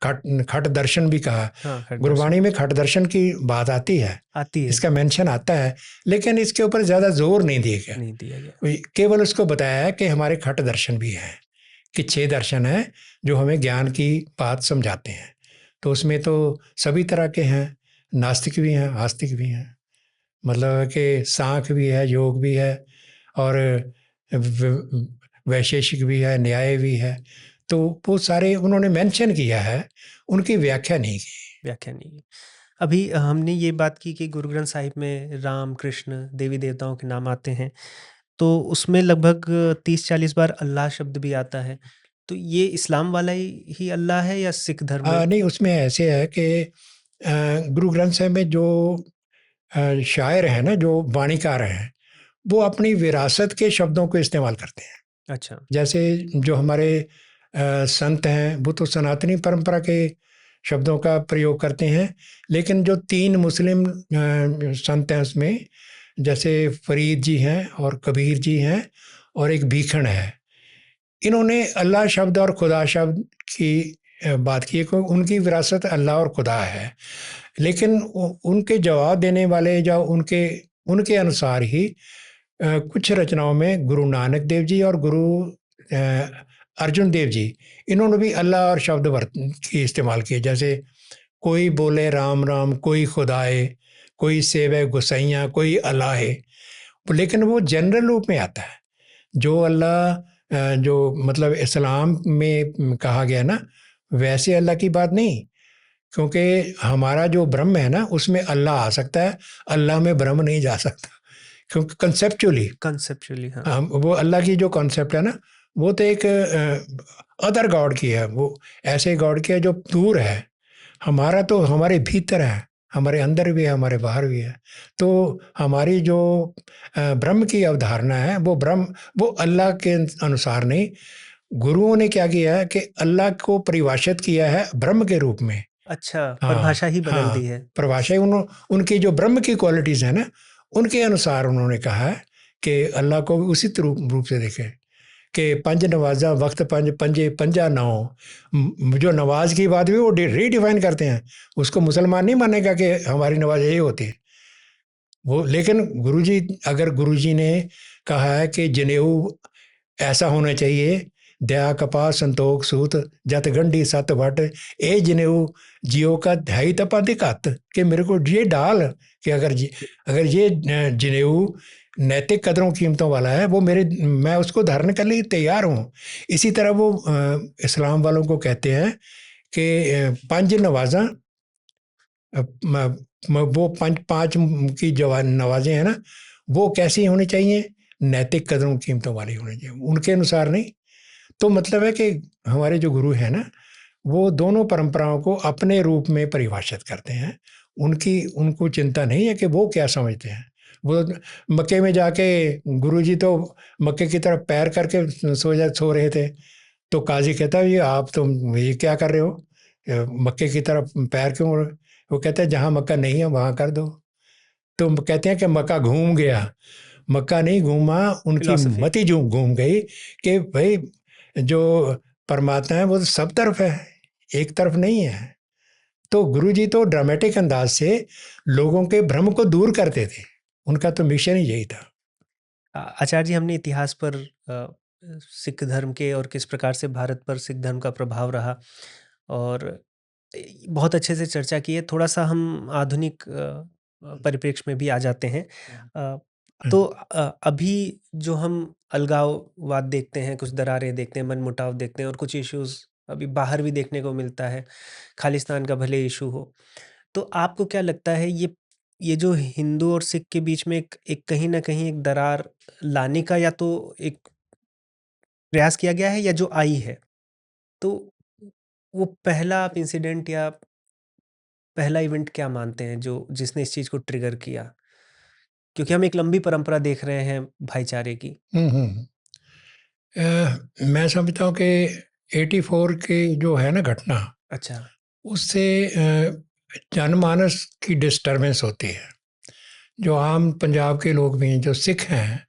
खट खट दर्शन भी कहा। हाँ, खट दर्शन गुरबाणी में खट दर्शन की बात आती है, आती है, इसका मेंशन आता है, लेकिन इसके ऊपर ज़्यादा जोर नहीं दिया गया। नहीं दिया गया। केवल उसको बताया है कि हमारे खट दर्शन भी हैं, कि 6 दर्शन हैं जो हमें ज्ञान की बात समझाते हैं। तो उसमें तो सभी तरह के हैं, नास्तिक भी हैं, आस्तिक भी हैं। मतलब कि सांख्य भी है, योग भी है, और वैशेषिक भी है, न्याय भी है। तो वो सारे उन्होंने मेंशन किया है, उनकी व्याख्या नहीं की। व्याख्या नहीं है। अभी हमने ये बात की कि गुरु ग्रंथ साहिब में राम, कृष्ण, देवी देवताओं के नाम आते हैं, तो उसमें लगभग 30-40 बार अल्लाह शब्द भी आता है। तो ये इस्लाम वाला ही अल्लाह है या सिख धर्म में? नहीं, उसमें ऐसे है कि गुरु ग्रंथ साहिब में जो शायर हैं ना, जो वाणीकार हैं, वो अपनी विरासत के शब्दों को इस्तेमाल करते हैं। अच्छा। जैसे जो हमारे संत हैं, वो तो सनातनी परंपरा के शब्दों का प्रयोग करते हैं, लेकिन जो 3 मुस्लिम संत हैं उसमें, जैसे फरीद जी हैं और कबीर जी हैं और एक भीखण है, इन्होंने अल्लाह शब्द और खुदा शब्द की बात की है, क्योंकि उनकी विरासत अल्लाह और खुदा है। लेकिन उनके जवाब देने वाले, जो उनके उनके अनुसार ही कुछ रचनाओं में गुरु नानक देव जी और गुरु अर्जुन देव जी, इन्होंने भी अल्लाह और शब्द की इस्तेमाल किए। जैसे कोई बोले राम राम, कोई खुदाए, कोई सेवे गुसैया, कोई अल्लाहे। लेकिन वो जनरल रूप में आता है। जो अल्लाह जो मतलब इस्लाम में कहा गया ना, वैसे अल्लाह की बात नहीं। क्योंकि हमारा जो ब्रह्म है ना, उसमें अल्लाह आ सकता है, अल्लाह में ब्रह्म नहीं जा सकता, क्योंकि कंसेप्चुअली कंसेप्चुअली, हाँ। वो अल्लाह की जो कॉन्सेप्ट है ना, वो तो एक अदर गॉड की है। वो ऐसे गॉड की है जो दूर है। हमारा तो हमारे भीतर है, हमारे अंदर भी है, हमारे बाहर भी है। तो हमारी जो ब्रह्म की अवधारणा है, वो ब्रह्म, वो अल्लाह के अनुसार नहीं। गुरुओं ने क्या किया है कि अल्लाह को परिभाषित किया है ब्रह्म के रूप में। अच्छा, हाँ, परिभाषा ही बदल हाँ, दी है। परिभाषा उनकी जो ब्रह्म की क्वालिटीज़ हैं ना, उनके अनुसार उन्होंने कहा है कि अल्लाह को भी उसी रूप से देखें कि पंज नवाजा वक्त पंज पंजे पंजा नौ। जो नवाज की बात भी वो रीडिफाइन करते हैं। उसको मुसलमान नहीं मानेगा कि हमारी नमाज ये होती है वो। लेकिन गुरुजी, अगर गुरुजी ने कहा है कि जनेऊ ऐसा होना चाहिए, दया कपा संतोख सूत जत गंडी सत वट, ए जनेऊ जियो का ध्याई तपा दिखात, कि मेरे को ये डाल कि अगर ये जनेऊ नैतिक कदरों कीमतों वाला है, वो मैं उसको धारण करने के लिए तैयार हूँ। इसी तरह वो इस्लाम वालों को कहते हैं कि पंज नवाजा वो पंच पांच की जो नवाजें हैं ना, वो कैसी होनी चाहिए, नैतिक कदरों कीमतों वाली होनी चाहिए, उनके अनुसार नहीं। तो मतलब है कि हमारे जो गुरु हैं ना, वो दोनों परंपराओं को अपने रूप में परिभाषित करते हैं। उनको चिंता नहीं है कि वो क्या समझते हैं। वो मक्के में जाके गुरुजी तो मक्के की तरफ पैर करके सो रहे थे। तो काजी कहता है, ये आप तो ये क्या कर रहे हो, मक्के की तरफ पैर क्यों? वो कहते हैं जहाँ मक्का नहीं है वहाँ कर दो। तो कहते हैं कि मक्का घूम गया, मक्का नहीं घूमा, उनकी फिलॉसफी। मति जो घूम गई कि भाई जो परमात्मा है वो तो सब तरफ है, एक तरफ नहीं है। तो गुरुजी तो ड्रामेटिक अंदाज से लोगों के भ्रम को दूर करते थे, उनका तो मिशन ही यही था। आचार्य जी, हमने इतिहास पर सिख धर्म के और किस प्रकार से भारत पर सिख धर्म का प्रभाव रहा, और बहुत अच्छे से चर्चा की है। थोड़ा-सा हम आधुनिक परिप्रेक्ष्य में भी आ जाते हैं। तो अभी जो हम अलगाववाद देखते हैं, कुछ दरारें देखते हैं, मनमुटाव देखते हैं, और कुछ इश्यूज़ अभी बाहर भी देखने को मिलता है, खालिस्तान का भले इश्यू हो। तो आपको क्या लगता है, ये जो हिंदू और सिख के बीच में एक एक कहीं न कहीं एक दरार लाने का या तो एक प्रयास किया गया है या जो आई है? तो वो पहला आप इंसिडेंट या पहला इवेंट क्या मानते हैं जो जिसने इस चीज़ को ट्रिगर किया? क्योंकि हम एक लंबी परंपरा देख रहे हैं भाईचारे की। हम्म, मैं समझता हूँ कि 84 की जो है ना घटना, अच्छा। उससे जनमानस की डिस्टरबेंस होती है। जो आम पंजाब के लोग भी हैं, जो सिख हैं,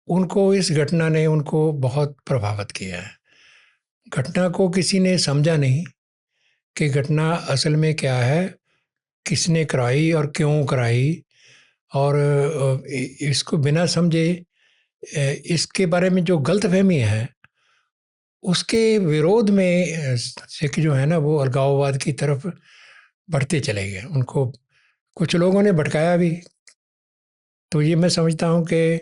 उनको इस घटना ने उनको बहुत प्रभावित किया है। घटना को किसी ने समझा नहीं कि घटना असल में क्या है, किसने कराई और क्यों कराई। और इसको बिना समझे इसके बारे में जो गलतफहमी है, उसके विरोध में सिख जो है ना वो अलगाववाद की तरफ बढ़ते चले गए। उनको कुछ लोगों ने भटकाया भी। तो ये मैं समझता हूँ कि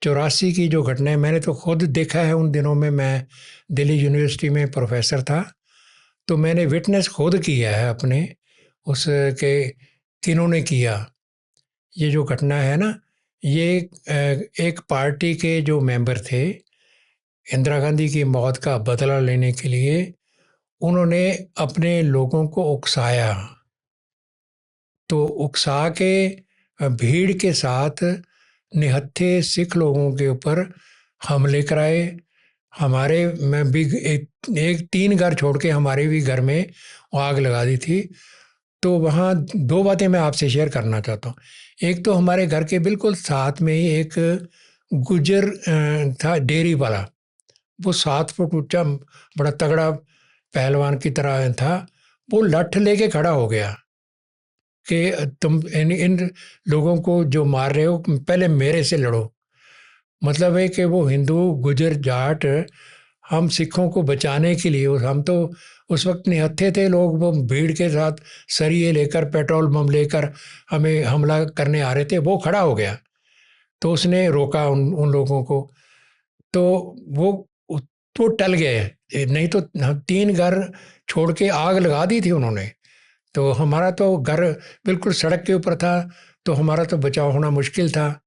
84 की जो घटना है, मैंने तो खुद देखा है। उन दिनों में मैं दिल्ली यूनिवर्सिटी में प्रोफेसर था, तो मैंने विटनेस खुद किया है अपने उस के किन्होंने किया। ये जो घटना है ना, ये एक पार्टी के जो मेंबर थे, इंदिरा गांधी की मौत का बदला लेने के लिए उन्होंने अपने लोगों को उकसाया। तो उकसा के भीड़ के साथ निहत्थे सिख लोगों के ऊपर हमले कराए। हमारे मैं भी एक 3 घर छोड़ के हमारे भी घर में आग लगा दी थी। तो वहाँ 2 बातें मैं आपसे शेयर करना चाहता हूँ। एक तो हमारे घर के बिल्कुल साथ में ही एक गुजर था, डेयरी वाला। वो 7 फुट ऊंचा, बड़ा तगड़ा पहलवान की तरह था। वो लठ लेके खड़ा हो गया कि तुम इन लोगों को जो मार रहे हो पहले मेरे से लड़ो। मतलब है कि वो हिंदू गुजर जाट हम सिखों को बचाने के लिए, हम तो उस वक्त निहत्थे थे लोग, वो भीड़ के साथ सरिये लेकर पेट्रोल बम लेकर हमें हमला करने आ रहे थे। वो खड़ा हो गया तो उसने रोका उन लोगों को। तो वो वो टल गए, नहीं तो हम 3 घर छोड़ के आग लगा दी थी उन्होंने। तो हमारा तो घर बिल्कुल सड़क के ऊपर था, तो हमारा तो बचाव होना मुश्किल था।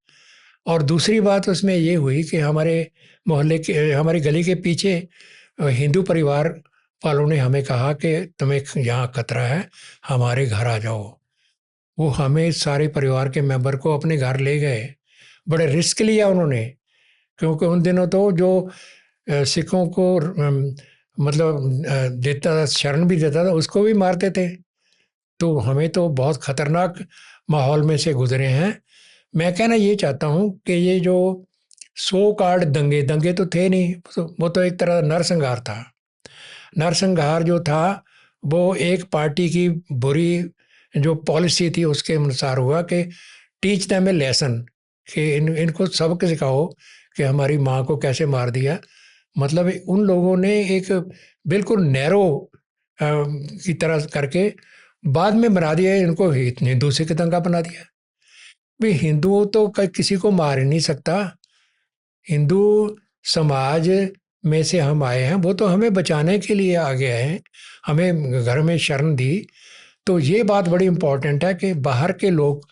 और दूसरी बात उसमें ये हुई कि हमारे मोहल्ले के, हमारी गली के पीछे हिंदू परिवार वालों ने हमें कहा कि तुम्हें यहाँ खतरा है, हमारे घर आ जाओ। वो हमें सारे परिवार के मेंबर को अपने घर ले गए। बड़े रिस्क लिया उन्होंने, क्योंकि उन दिनों तो जो सिखों को मतलब देता था, शरण भी देता था, उसको भी मारते थे। तो हमें तो बहुत खतरनाक माहौल में से गुजरे हैं। मैं कहना ये चाहता हूँ कि ये जो सो कार्ड दंगे दंगे तो थे नहीं, वो तो एक तरह नरसंहार था। नरसंहार जो था वो एक पार्टी की बुरी जो पॉलिसी थी उसके अनुसार हुआ कि टीच देम ए लेसन, कि इनको सबक सिखाओ कि हमारी माँ को कैसे मार दिया। मतलब उन लोगों ने एक बिल्कुल नैरो की तरह करके बाद में बना दिया इनको, हिंदू सिख दंगा बना दिया। भाई हिंदू तो किसी को मार ही नहीं सकता। हिंदू समाज में से हम आए हैं, वो तो हमें बचाने के लिए आगे आए हैं, हमें घर में शरण दी। तो ये बात बड़ी इम्पोर्टेंट है कि बाहर के लोग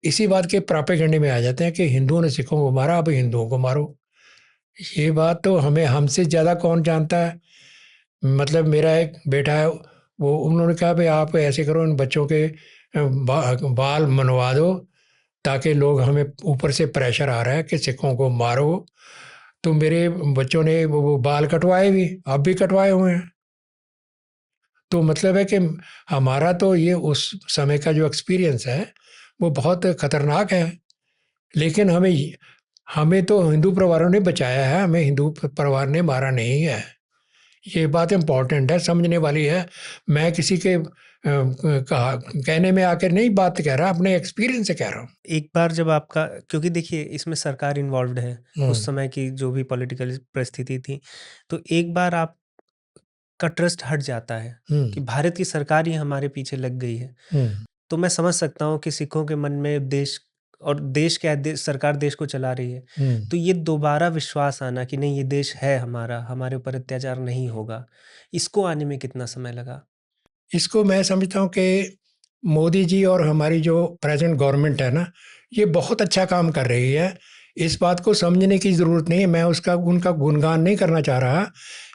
इसी बात के प्रापेगंडे में आ जाते हैं कि हिंदुओं ने सिखों को मारा, अब हिंदुओं को मारो। ये बात तो हमें हमसे ज़्यादा कौन जानता है। मतलब मेरा एक बेटा है, वो उन्होंने कहा भाई आप ऐसे करो, इन बच्चों के बाल मनवा दो, ताकि लोग हमें ऊपर से प्रेशर आ रहा है कि सिखों को मारो। तो मेरे बच्चों ने वो बाल कटवाए भी, अब भी कटवाए हुए हैं। तो मतलब है कि हमारा तो ये उस समय का जो एक्सपीरियंस है वो बहुत खतरनाक है। लेकिन हमें तो हिंदू परिवारों ने बचाया है, हमें हिंदू परिवार ने मारा नहीं है। ये बात इम्पोर्टेंट है, समझने वाली है। मैं किसी के कहने में आकर नहीं बात कह रहा, अपने एक्सपीरियंस से कह रहा हूँ। एक बार जब आपका, क्योंकि देखिए इसमें सरकार इन्वॉल्व्ड है, उस समय की जो भी पॉलिटिकल परिस्थिति थी, तो एक बार आपका ट्रस्ट हट जाता है कि भारत की सरकार ही हमारे पीछे लग गई है। तो मैं समझ सकता हूँ कि सिखों के मन में देश और देश क्या है, सरकार देश को चला रही है, तो ये दोबारा विश्वास आना कि नहीं ये देश है हमारा, हमारे ऊपर अत्याचार नहीं होगा, इसको आने में कितना समय लगा? इसको मैं समझता हूँ कि मोदी जी और हमारी जो प्रेजेंट गवर्नमेंट है ना, ये बहुत अच्छा काम कर रही है। इस बात को समझने की ज़रूरत नहीं है, मैं उनका गुणगान नहीं करना चाह रहा।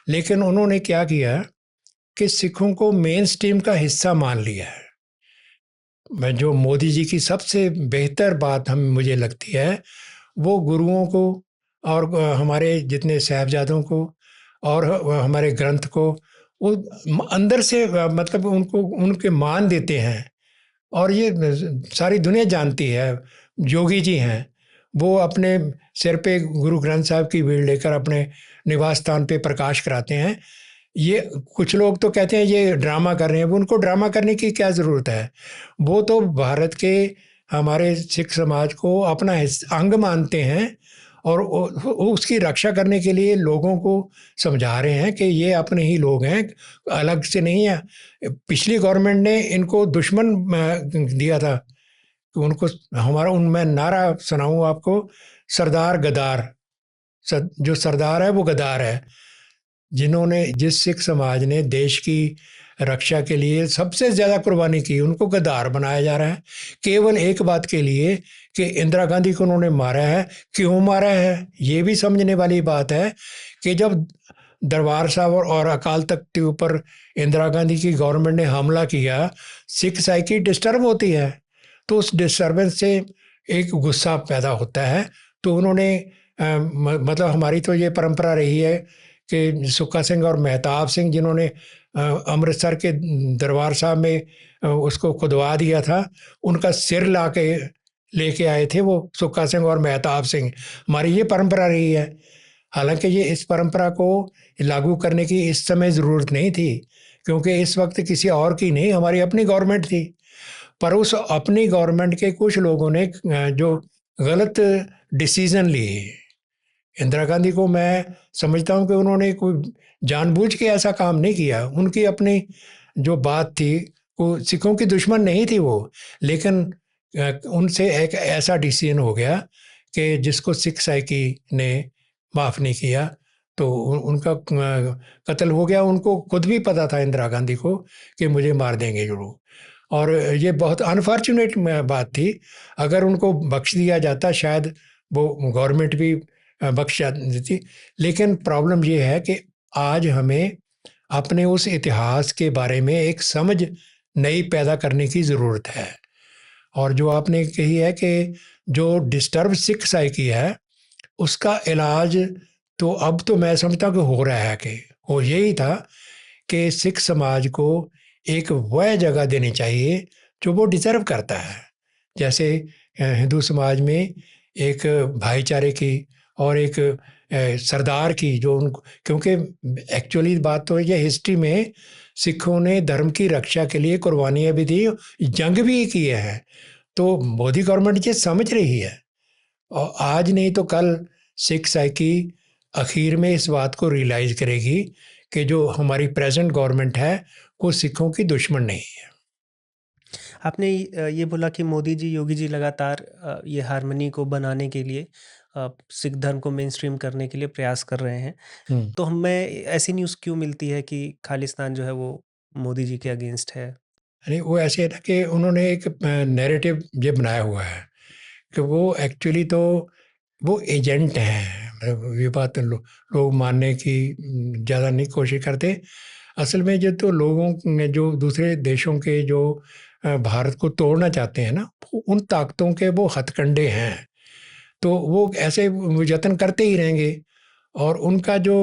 लेकिन उन्होंने क्या किया कि सिखों को मेन स्ट्रीम का हिस्सा मान लिया है। मैं जो मोदी जी की सबसे बेहतर बात मुझे लगती है, वो गुरुओं को और हमारे जितने साहिबजादों को और हमारे ग्रंथ को वो अंदर से मतलब उनको उनके मान देते हैं। और ये सारी दुनिया जानती है, योगी जी हैं, वो अपने सिर पे गुरु ग्रंथ साहब की भीड़ लेकर अपने निवास स्थान पे प्रकाश कराते हैं। ये कुछ लोग तो कहते हैं ये ड्रामा कर रहे हैं, उनको ड्रामा करने की क्या ज़रूरत है। वो तो भारत के हमारे सिख समाज को अपना अंग मानते हैं और उसकी रक्षा करने के लिए लोगों को समझा रहे हैं कि ये अपने ही लोग हैं, अलग से नहीं है। पिछली गवर्नमेंट ने इनको दुश्मन दिया था कि उनको हमारा उनमें नारा सुनाऊं आपको, सरदार गदार। जो सरदार है वो गदार है। जिस सिख समाज ने देश की रक्षा के लिए सबसे ज़्यादा कुर्बानी की, उनको गद्दार बनाया जा रहा है केवल एक बात के लिए कि इंदिरा गांधी को उन्होंने मारा है। क्यों मारा है ये भी समझने वाली बात है कि जब दरबार साहब और अकाल तख्त के ऊपर इंदिरा गांधी की गवर्नमेंट ने हमला किया, सिख साइकी डिस्टर्ब होती है, तो उस डिस्टर्बेंस से एक गुस्सा पैदा होता है। तो उन्होंने मतलब हमारी तो ये परंपरा रही है कि सुक्खा सिंह और मेहताब सिंह, जिन्होंने अमृतसर के दरबार साहब में उसको खुदवा दिया था, उनका सिर ला के लेके आए थे वो सुक्खा सिंह और मेहताब सिंह। हमारी ये परंपरा रही है। हालांकि ये इस परंपरा को लागू करने की इस समय ज़रूरत नहीं थी, क्योंकि इस वक्त किसी और की नहीं, हमारी अपनी गवर्नमेंट थी। पर उस अपनी गवर्नमेंट के कुछ लोगों ने जो गलत डिसीज़न लिए, इंदिरा गांधी को मैं समझता हूँ कि उन्होंने कोई जानबूझ के ऐसा काम नहीं किया। उनकी अपनी जो बात थी, वो सिखों की दुश्मन नहीं थी वो, लेकिन उनसे एक ऐसा डिसीजन हो गया कि जिसको सिख साइकी ने माफ़ नहीं किया, तो उनका कत्ल हो गया। उनको खुद भी पता था इंदिरा गांधी को कि मुझे मार देंगे ये लोग, और ये बहुत अनफॉर्चुनेट बात थी। अगर उनको बख्श दिया जाता शायद वो गवर्नमेंट भी बख्श देती। लेकिन प्रॉब्लम ये है कि आज हमें अपने उस इतिहास के बारे में एक समझ नई पैदा करने की ज़रूरत है। और जो आपने कही है कि जो डिस्टर्ब सिख साइकी है, उसका इलाज तो अब तो मैं समझता हूँ कि हो रहा है, कि वो यही था कि सिख समाज को एक वह जगह देनी चाहिए जो वो डिज़र्व करता है। जैसे हिंदू समाज में एक भाईचारे की और एक सरदार की जो उनको, क्योंकि एक्चुअली बात तो ये हिस्ट्री में सिखों ने धर्म की रक्षा के लिए कुर्बानियाँ भी दी, जंग भी किए हैं। तो मोदी गवर्नमेंट ये समझ रही है, और आज नहीं तो कल सिख साइकी आखिर में इस बात को रियलाइज़ करेगी कि जो हमारी प्रेजेंट गवर्नमेंट है वो सिखों की दुश्मन नहीं है। आपने ये बोला कि मोदी जी, योगी जी लगातार ये हार्मनी को बनाने के लिए, सिख धर्म को मेन स्ट्रीम करने के लिए प्रयास कर रहे हैं। तो हमें ऐसी न्यूज़ क्यों मिलती है कि खालिस्तान जो है वो मोदी जी के अगेंस्ट है? यानी वो ऐसे है ना कि उन्होंने एक नैरेटिव ये बनाया हुआ है कि वो एक्चुअली तो वो एजेंट हैं। मतलब ये बात लोग मानने की ज़्यादा नहीं कोशिश करते। असल में जो तो लोगों ने जो दूसरे देशों के जो भारत को तोड़ना चाहते हैं ना, उन ताकतों के वो हथकंडे हैं। तो वो ऐसे यत्न करते ही रहेंगे। और उनका जो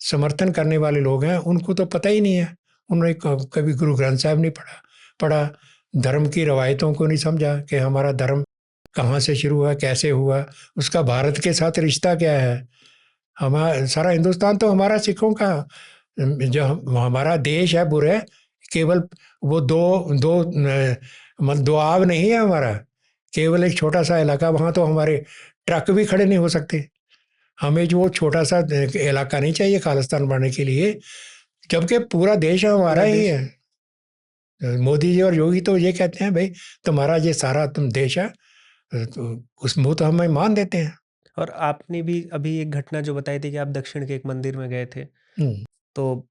समर्थन करने वाले लोग हैं उनको तो पता ही नहीं है। उन्होंने कभी गुरु ग्रंथ साहब नहीं पढ़ा पढ़ा धर्म की रवायतों को नहीं समझा कि हमारा धर्म कहाँ से शुरू हुआ, कैसे हुआ, उसका भारत के साथ रिश्ता क्या है। हमारा सारा हिंदुस्तान तो हमारा सिखों का जो हमारा देश है बुरे, केवल वो दो दो मतलब दो आब नहीं है हमारा, केवल एक छोटा सा इलाका। वहाँ तो हमारे ट्रक भी खड़े नहीं हो सकते। हमें जो वो छोटा सा इलाका नहीं चाहिए खालिस्तान बनने के लिए, जबकि पूरा देश हमारा पूरा ही देश। है। मोदी जी और योगी तो ये कहते हैं भाई तुम्हारा ये सारा तुम देश है, तो उसमें वो तो हमें मान देते हैं। और आपने भी अभी एक घटना जो बताई थी कि आप दक्षिण के एक मंदिर में गए थे, हम्म। तो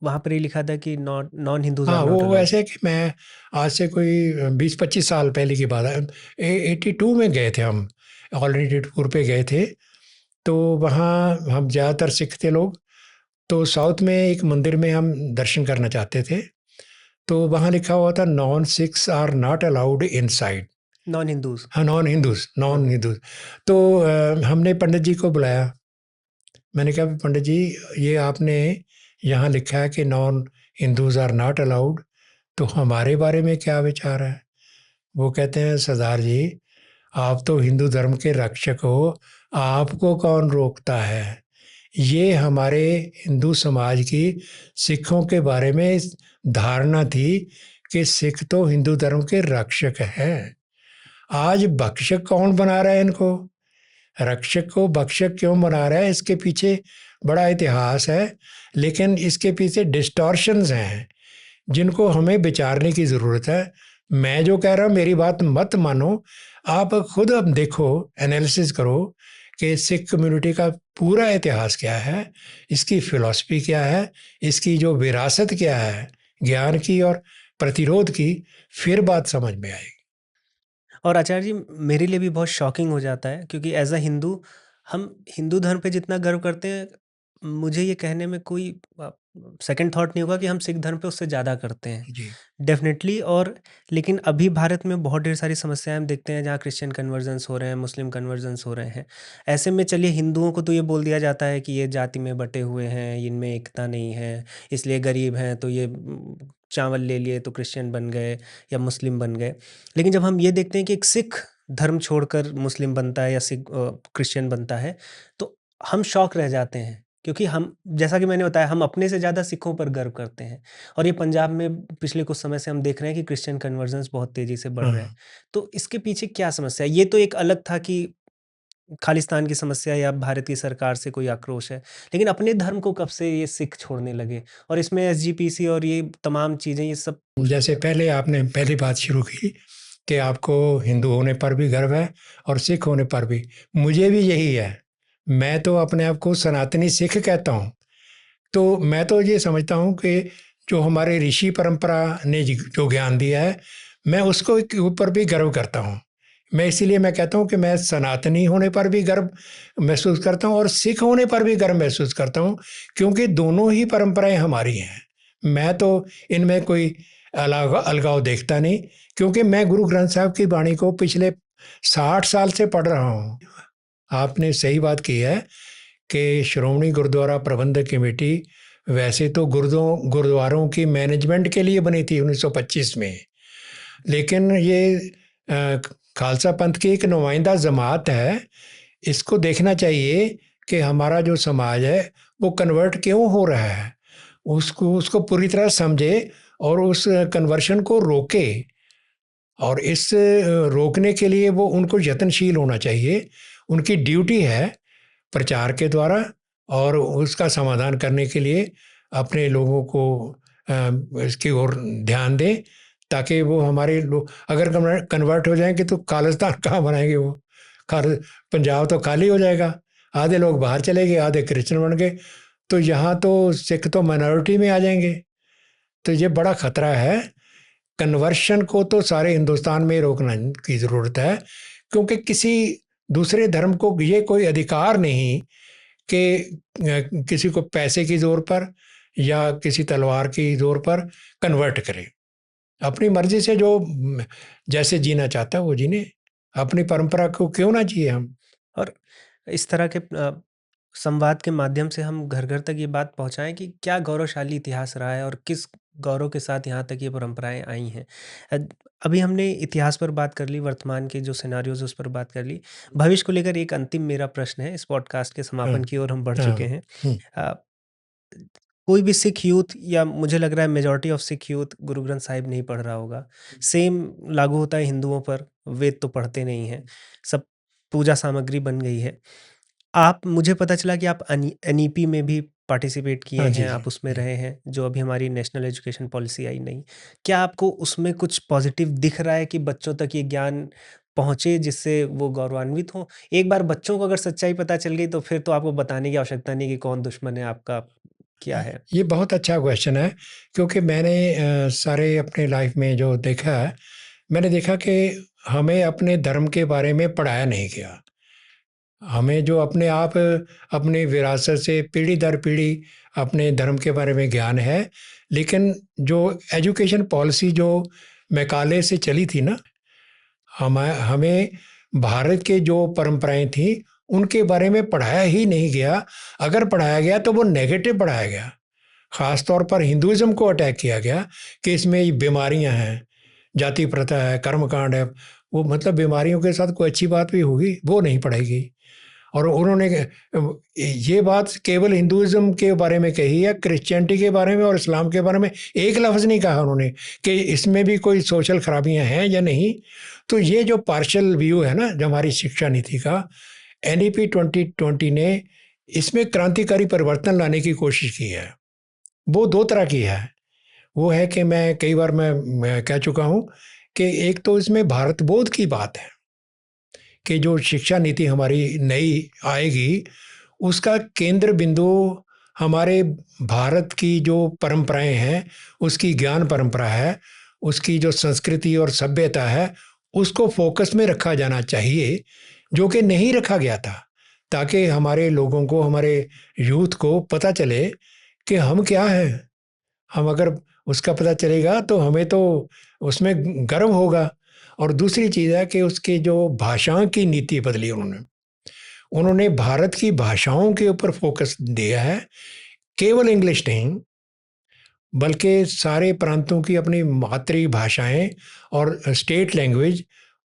वहाँ पर ये लिखा था कि नॉन नॉन हिंदूज आर हाँ, नॉट वो अलाउड। ऐसे कि मैं आज से कोई 20-25 साल पहले की बात है। 82 में गए थे हम, ऑलरेडी टूर पे गए थे। तो वहाँ हम ज़्यादातर सिख थे लोग। तो साउथ में एक मंदिर में हम दर्शन करना चाहते थे। तो वहाँ लिखा हुआ था non Sikhs are not allowed inside. Non Hindus. हाँ, नॉन हिंदूज, हाँ। नॉन हिंदूज। तो हमने पंडित जी को बुलाया। मैंने कहा पंडित जी, ये आपने यहाँ लिखा है कि non Hindus are not allowed, तो हमारे बारे में क्या विचार है। वो कहते हैं सरदार जी, आप तो हिंदू धर्म के रक्षक हो, आपको कौन रोकता है। ये हमारे हिंदू समाज की सिखों के बारे में धारणा थी कि सिख तो हिंदू धर्म के रक्षक हैं। आज भक्षक कौन बना रहा है इनको, रक्षक को भक्षक क्यों बना रहा है, इसके पीछे बड़ा इतिहास है। लेकिन इसके पीछे डिस्टॉर्शंस हैं जिनको हमें विचारने की ज़रूरत है। मैं जो कह रहा हूँ मेरी बात मत मानो, आप खुद अब देखो, एनालिसिस करो कि सिख कम्युनिटी का पूरा इतिहास क्या है, इसकी फ़िलॉसफी क्या है, इसकी जो विरासत क्या है ज्ञान की और प्रतिरोध की, फिर बात समझ में आएगी। और आचार्य जी, मेरे लिए भी बहुत शॉकिंग हो जाता है क्योंकि एज अ हिंदू हम हिंदू धर्म पे जितना गर्व करते हैं, मुझे ये कहने में कोई सेकंड थॉट नहीं होगा कि हम सिख धर्म पे उससे ज़्यादा करते हैं, जी। डेफिनेटली। और लेकिन अभी भारत में बहुत ढेर सारी समस्याएं हम देखते हैं जहाँ क्रिश्चियन कन्वर्जन्स हो रहे हैं, मुस्लिम कन्वर्जन्स हो रहे हैं। ऐसे में चलिए हिंदुओं को तो ये बोल दिया जाता है कि ये जाति में बटे हुए हैं, इनमें एकता नहीं है, इसलिए गरीब हैं तो ये चावल ले लिए तो क्रिश्चियन बन गए या मुस्लिम बन गए। लेकिन जब हम ये देखते हैं कि एक सिख धर्म छोड़कर मुस्लिम बनता है या सिख क्रिश्चियन बनता है, तो हम शॉक रह जाते हैं क्योंकि हम, जैसा कि मैंने बताया, हम अपने से ज़्यादा सिखों पर गर्व करते हैं। और ये पंजाब में पिछले कुछ समय से हम देख रहे हैं कि क्रिश्चियन कन्वर्जन्स बहुत तेज़ी से बढ़ रहे हैं। हाँ। तो इसके पीछे क्या समस्या है? ये तो एक अलग था कि खालिस्तान की समस्या या भारत की सरकार से कोई आक्रोश है। लेकिन अपने धर्म को कब से ये सिख छोड़ने लगे? और इसमें एसजीपीसी और ये तमाम चीज़ें, ये सब जैसे पहले आपने पहली बात शुरू की कि आपको हिंदू होने पर भी गर्व है और सिख होने पर भी, मुझे भी यही है। मैं तो अपने आप को सनातनी सिख कहता हूँ। तो मैं तो ये समझता हूँ कि जो हमारे ऋषि परंपरा ने जो ज्ञान दिया है, मैं उसको के ऊपर भी गर्व करता हूँ। मैं इसीलिए मैं कहता हूँ कि मैं सनातनी होने पर भी गर्व महसूस करता हूँ और सिख होने पर भी गर्व महसूस करता हूँ, क्योंकि दोनों ही परंपराएं हमारी हैं। मैं तो इनमें कोई अलगाव देखता नहीं, क्योंकि मैं गुरु ग्रंथ साहब की वाणी को पिछले 60 साल से पढ़ रहा हूँ। आपने सही बात की है कि श्रोमणी गुरुद्वारा प्रबंधक कमेटी वैसे तो गुरुद्वारों की मैनेजमेंट के लिए बनी थी 1925 में, लेकिन ये खालसा पंथ की एक नुमाइंदा जमात है। इसको देखना चाहिए कि हमारा जो समाज है वो कन्वर्ट क्यों हो रहा है, उसको उसको पूरी तरह समझे और उस कन्वर्शन को रोके। और इस रोकने के लिए वो उनको यत्नशील होना चाहिए। उनकी ड्यूटी है प्रचार के द्वारा और उसका समाधान करने के लिए अपने लोगों को इसकी ओर ध्यान दें, ताकि वो हमारे लोग अगर कन्वर्ट हो जाएंगे तो खालिस्तान कहाँ बनाएंगे वो। खाल पंजाब तो खाली हो जाएगा, आधे लोग बाहर चले गए, आधे क्रिश्चियन बन गए, तो यहाँ तो सिख तो माइनॉरिटी में आ जाएंगे। तो ये बड़ा खतरा है। कन्वर्शन को तो सारे हिंदुस्तान में रोकना की ज़रूरत है, क्योंकि किसी दूसरे धर्म को ये कोई अधिकार नहीं कि किसी को पैसे की ज़ोर पर या किसी तलवार की ज़ोर पर कन्वर्ट करे। अपनी मर्जी से जो जैसे जीना चाहता है वो जीने, अपनी परंपरा को क्यों ना जिए हम। और इस तरह के संवाद के माध्यम से हम घर घर तक ये बात पहुंचाएं कि क्या गौरवशाली इतिहास रहा है और किस गौरव के साथ यहाँ तक ये परंपराएं आई हैं। अ, अभी हमने इतिहास पर बात कर ली, वर्तमान के जो सिनारियोज उस पर बात कर ली। भविष्य को लेकर एक अंतिम मेरा प्रश्न है, इस पॉडकास्ट के हाँ, समापन की ओर हम बढ़ हाँ, चुके हैं। हम्म, अ, कोई भी सिख यूथ, या मुझे लग रहा है majority of Sikh youth Guru Granth Sahib नहीं पढ़ रहा होगा। सेम लागू होता है हिंदुओं पर, वेद तो पढ़ते नहीं हैं, सब पूजा सामग्री बन गई है। आप, मुझे पता चला कि आप एनईपी में भी पार्टिसिपेट किए हाँ जी हैं, जी आप उसमें जी। रहे हैं, जो अभी हमारी नेशनल एजुकेशन पॉलिसी आई नई। क्या आपको उसमें कुछ पॉजिटिव दिख रहा है कि बच्चों तक ये ज्ञान पहुँचे जिससे वो गौरवान्वित हों? एक बार बच्चों को अगर सच्चाई पता चल गई तो फिर तो आपको बताने की आवश्यकता नहीं कि कौन दुश्मन है आपका, क्या है? ये बहुत अच्छा क्वेश्चन है, क्योंकि मैंने सारे अपने लाइफ में जो देखा है, मैंने देखा कि हमें अपने धर्म के बारे में पढ़ाया नहीं गया। हमें जो अपने आप अपनी विरासत से पीढ़ी दर पीढ़ी अपने धर्म के बारे में ज्ञान है, लेकिन जो एजुकेशन पॉलिसी जो मैकाले से चली थी ना, हमें भारत के जो परंपराएं थी उनके बारे में पढ़ाया ही नहीं गया। अगर पढ़ाया गया तो वो नेगेटिव पढ़ाया गया। ख़ास तौर पर हिंदुइज़्म को अटैक किया गया कि इसमें ये बीमारियां हैं, जाति प्रथा है, कर्मकांड है। वो मतलब बीमारियों के साथ कोई अच्छी बात भी होगी वो नहीं पढ़ाई गई। और उन्होंने ये बात केवल हिंदुइज्म के बारे में कही है, क्रिश्चियनिटी के बारे में और इस्लाम के बारे में एक लफ्ज़ नहीं कहा उन्होंने कि इसमें भी कोई सोशल खराबियां हैं या नहीं। तो ये जो पार्शल व्यू है ना जो हमारी शिक्षा नीति का, एनईपी 2020 ने इसमें क्रांतिकारी परिवर्तन लाने की कोशिश की है। वो दो तरह की है। वो है कि मैं कई बार मैं कह चुका हूँ कि एक तो इसमें भारत बोध की बात है कि जो शिक्षा नीति हमारी नई आएगी उसका केंद्र बिंदु हमारे भारत की जो परंपराएं हैं, उसकी ज्ञान परंपरा है, उसकी जो संस्कृति और सभ्यता है, उसको फोकस में रखा जाना चाहिए, जो कि नहीं रखा गया था। ताकि हमारे लोगों को, हमारे यूथ को पता चले कि हम क्या हैं। हम अगर उसका पता चलेगा तो हमें तो उसमें गर्व होगा। और दूसरी चीज़ है कि उसकी जो भाषाओं की नीति बदली उन्होंने। उन्होंने भारत की भाषाओं के ऊपर फोकस दिया है, केवल इंग्लिश नहीं बल्कि सारे प्रांतों की अपनी मातृभाषाएं और स्टेट लैंग्वेज,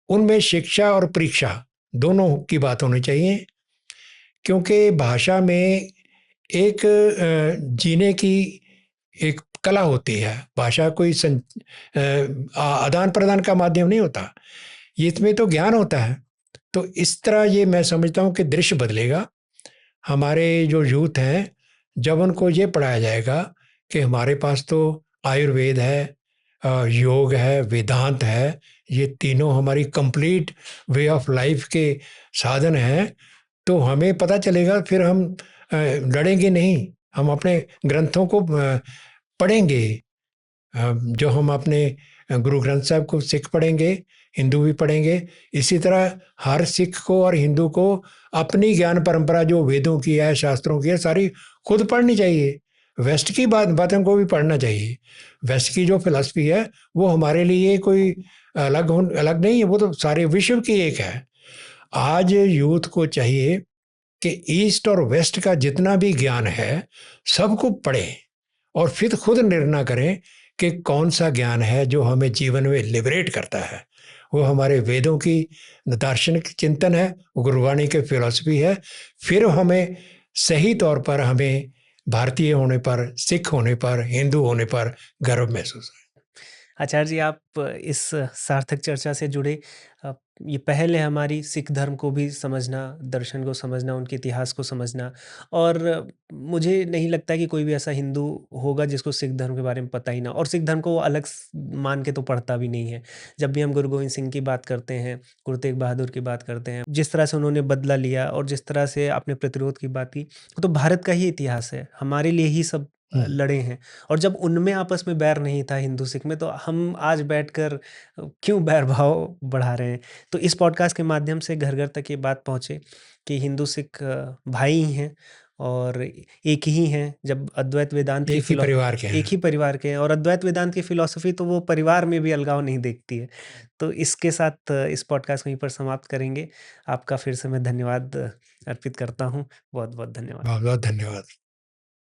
उनमें शिक्षा और परीक्षा दोनों की बात होनी चाहिए। क्योंकि भाषा में एक जीने की एक कला होती है। भाषा कोई आदान प्रदान का माध्यम नहीं होता, ये इसमें तो ज्ञान होता है। तो इस तरह ये मैं समझता हूँ कि दृश्य बदलेगा। हमारे जो यूथ हैं, जब उनको ये पढ़ाया जाएगा कि हमारे पास तो आयुर्वेद है, योग है, वेदांत है, ये तीनों हमारी कंप्लीट वे ऑफ लाइफ के साधन हैं, तो हमें पता चलेगा। फिर हम लड़ेंगे नहीं, हम अपने ग्रंथों को पढ़ेंगे। जो हम अपने गुरु ग्रंथ साहब को सिख पढ़ेंगे, हिंदू भी पढ़ेंगे। इसी तरह हर सिख को और हिंदू को अपनी ज्ञान परंपरा जो वेदों की है, शास्त्रों की है, सारी खुद पढ़नी चाहिए। वेस्ट की बातों को भी पढ़ना चाहिए। वेस्ट की जो फिलॉसफी है वो हमारे लिए कोई अलग नहीं है, वो तो सारे विश्व की एक है। आज यूथ को चाहिए कि ईस्ट और वेस्ट का जितना भी ज्ञान है सबको पढ़ें और फिर खुद निर्णय करें कि कौन सा ज्ञान है जो हमें जीवन में लिबरेट करता है। वो हमारे वेदों की दार्शनिक चिंतन है, गुरुवाणी की फिलॉसफी है। फिर हमें सही तौर पर हमें भारतीय होने पर, सिख होने पर, हिंदू होने पर गर्व महसूस है। आचार्य जी, आप इस सार्थक चर्चा से जुड़े, ये पहल है हमारी सिख धर्म को भी समझना, दर्शन को समझना, उनके इतिहास को समझना। और मुझे नहीं लगता कि कोई भी ऐसा हिंदू होगा जिसको सिख धर्म के बारे में पता ही ना, और सिख धर्म को वो अलग मान के तो पढ़ता भी नहीं है। जब भी हम गुरु गोविंद सिंह की बात करते हैं, गुरु तेग बहादुर की बात करते हैं, जिस तरह से उन्होंने बदला लिया और जिस तरह से आपने प्रतिरोध की बात की, वो तो भारत का ही इतिहास है, हमारे लिए ही सब लड़े हैं, और जब उनमें आपस में बैर नहीं था हिंदू सिख में, तो हम आज बैठकर क्यों बैर भाव बढ़ा रहे हैं। तो इस पॉडकास्ट के माध्यम से घर घर तक ये बात पहुंचे कि हिंदू सिख भाई ही हैं और एक ही हैं। जब अद्वैत वेदांत की एक ही परिवार के एक हैं। ही परिवार के हैं, और अद्वैत वेदांत की फिलॉसफी तो वो परिवार में भी अलगाव नहीं देखती है। तो इसके साथ इस पॉडकास्ट को यहीं पर समाप्त करेंगे। आपका फिर से मैं धन्यवाद अर्पित करता हूँ। बहुत बहुत धन्यवाद। बहुत बहुत धन्यवाद।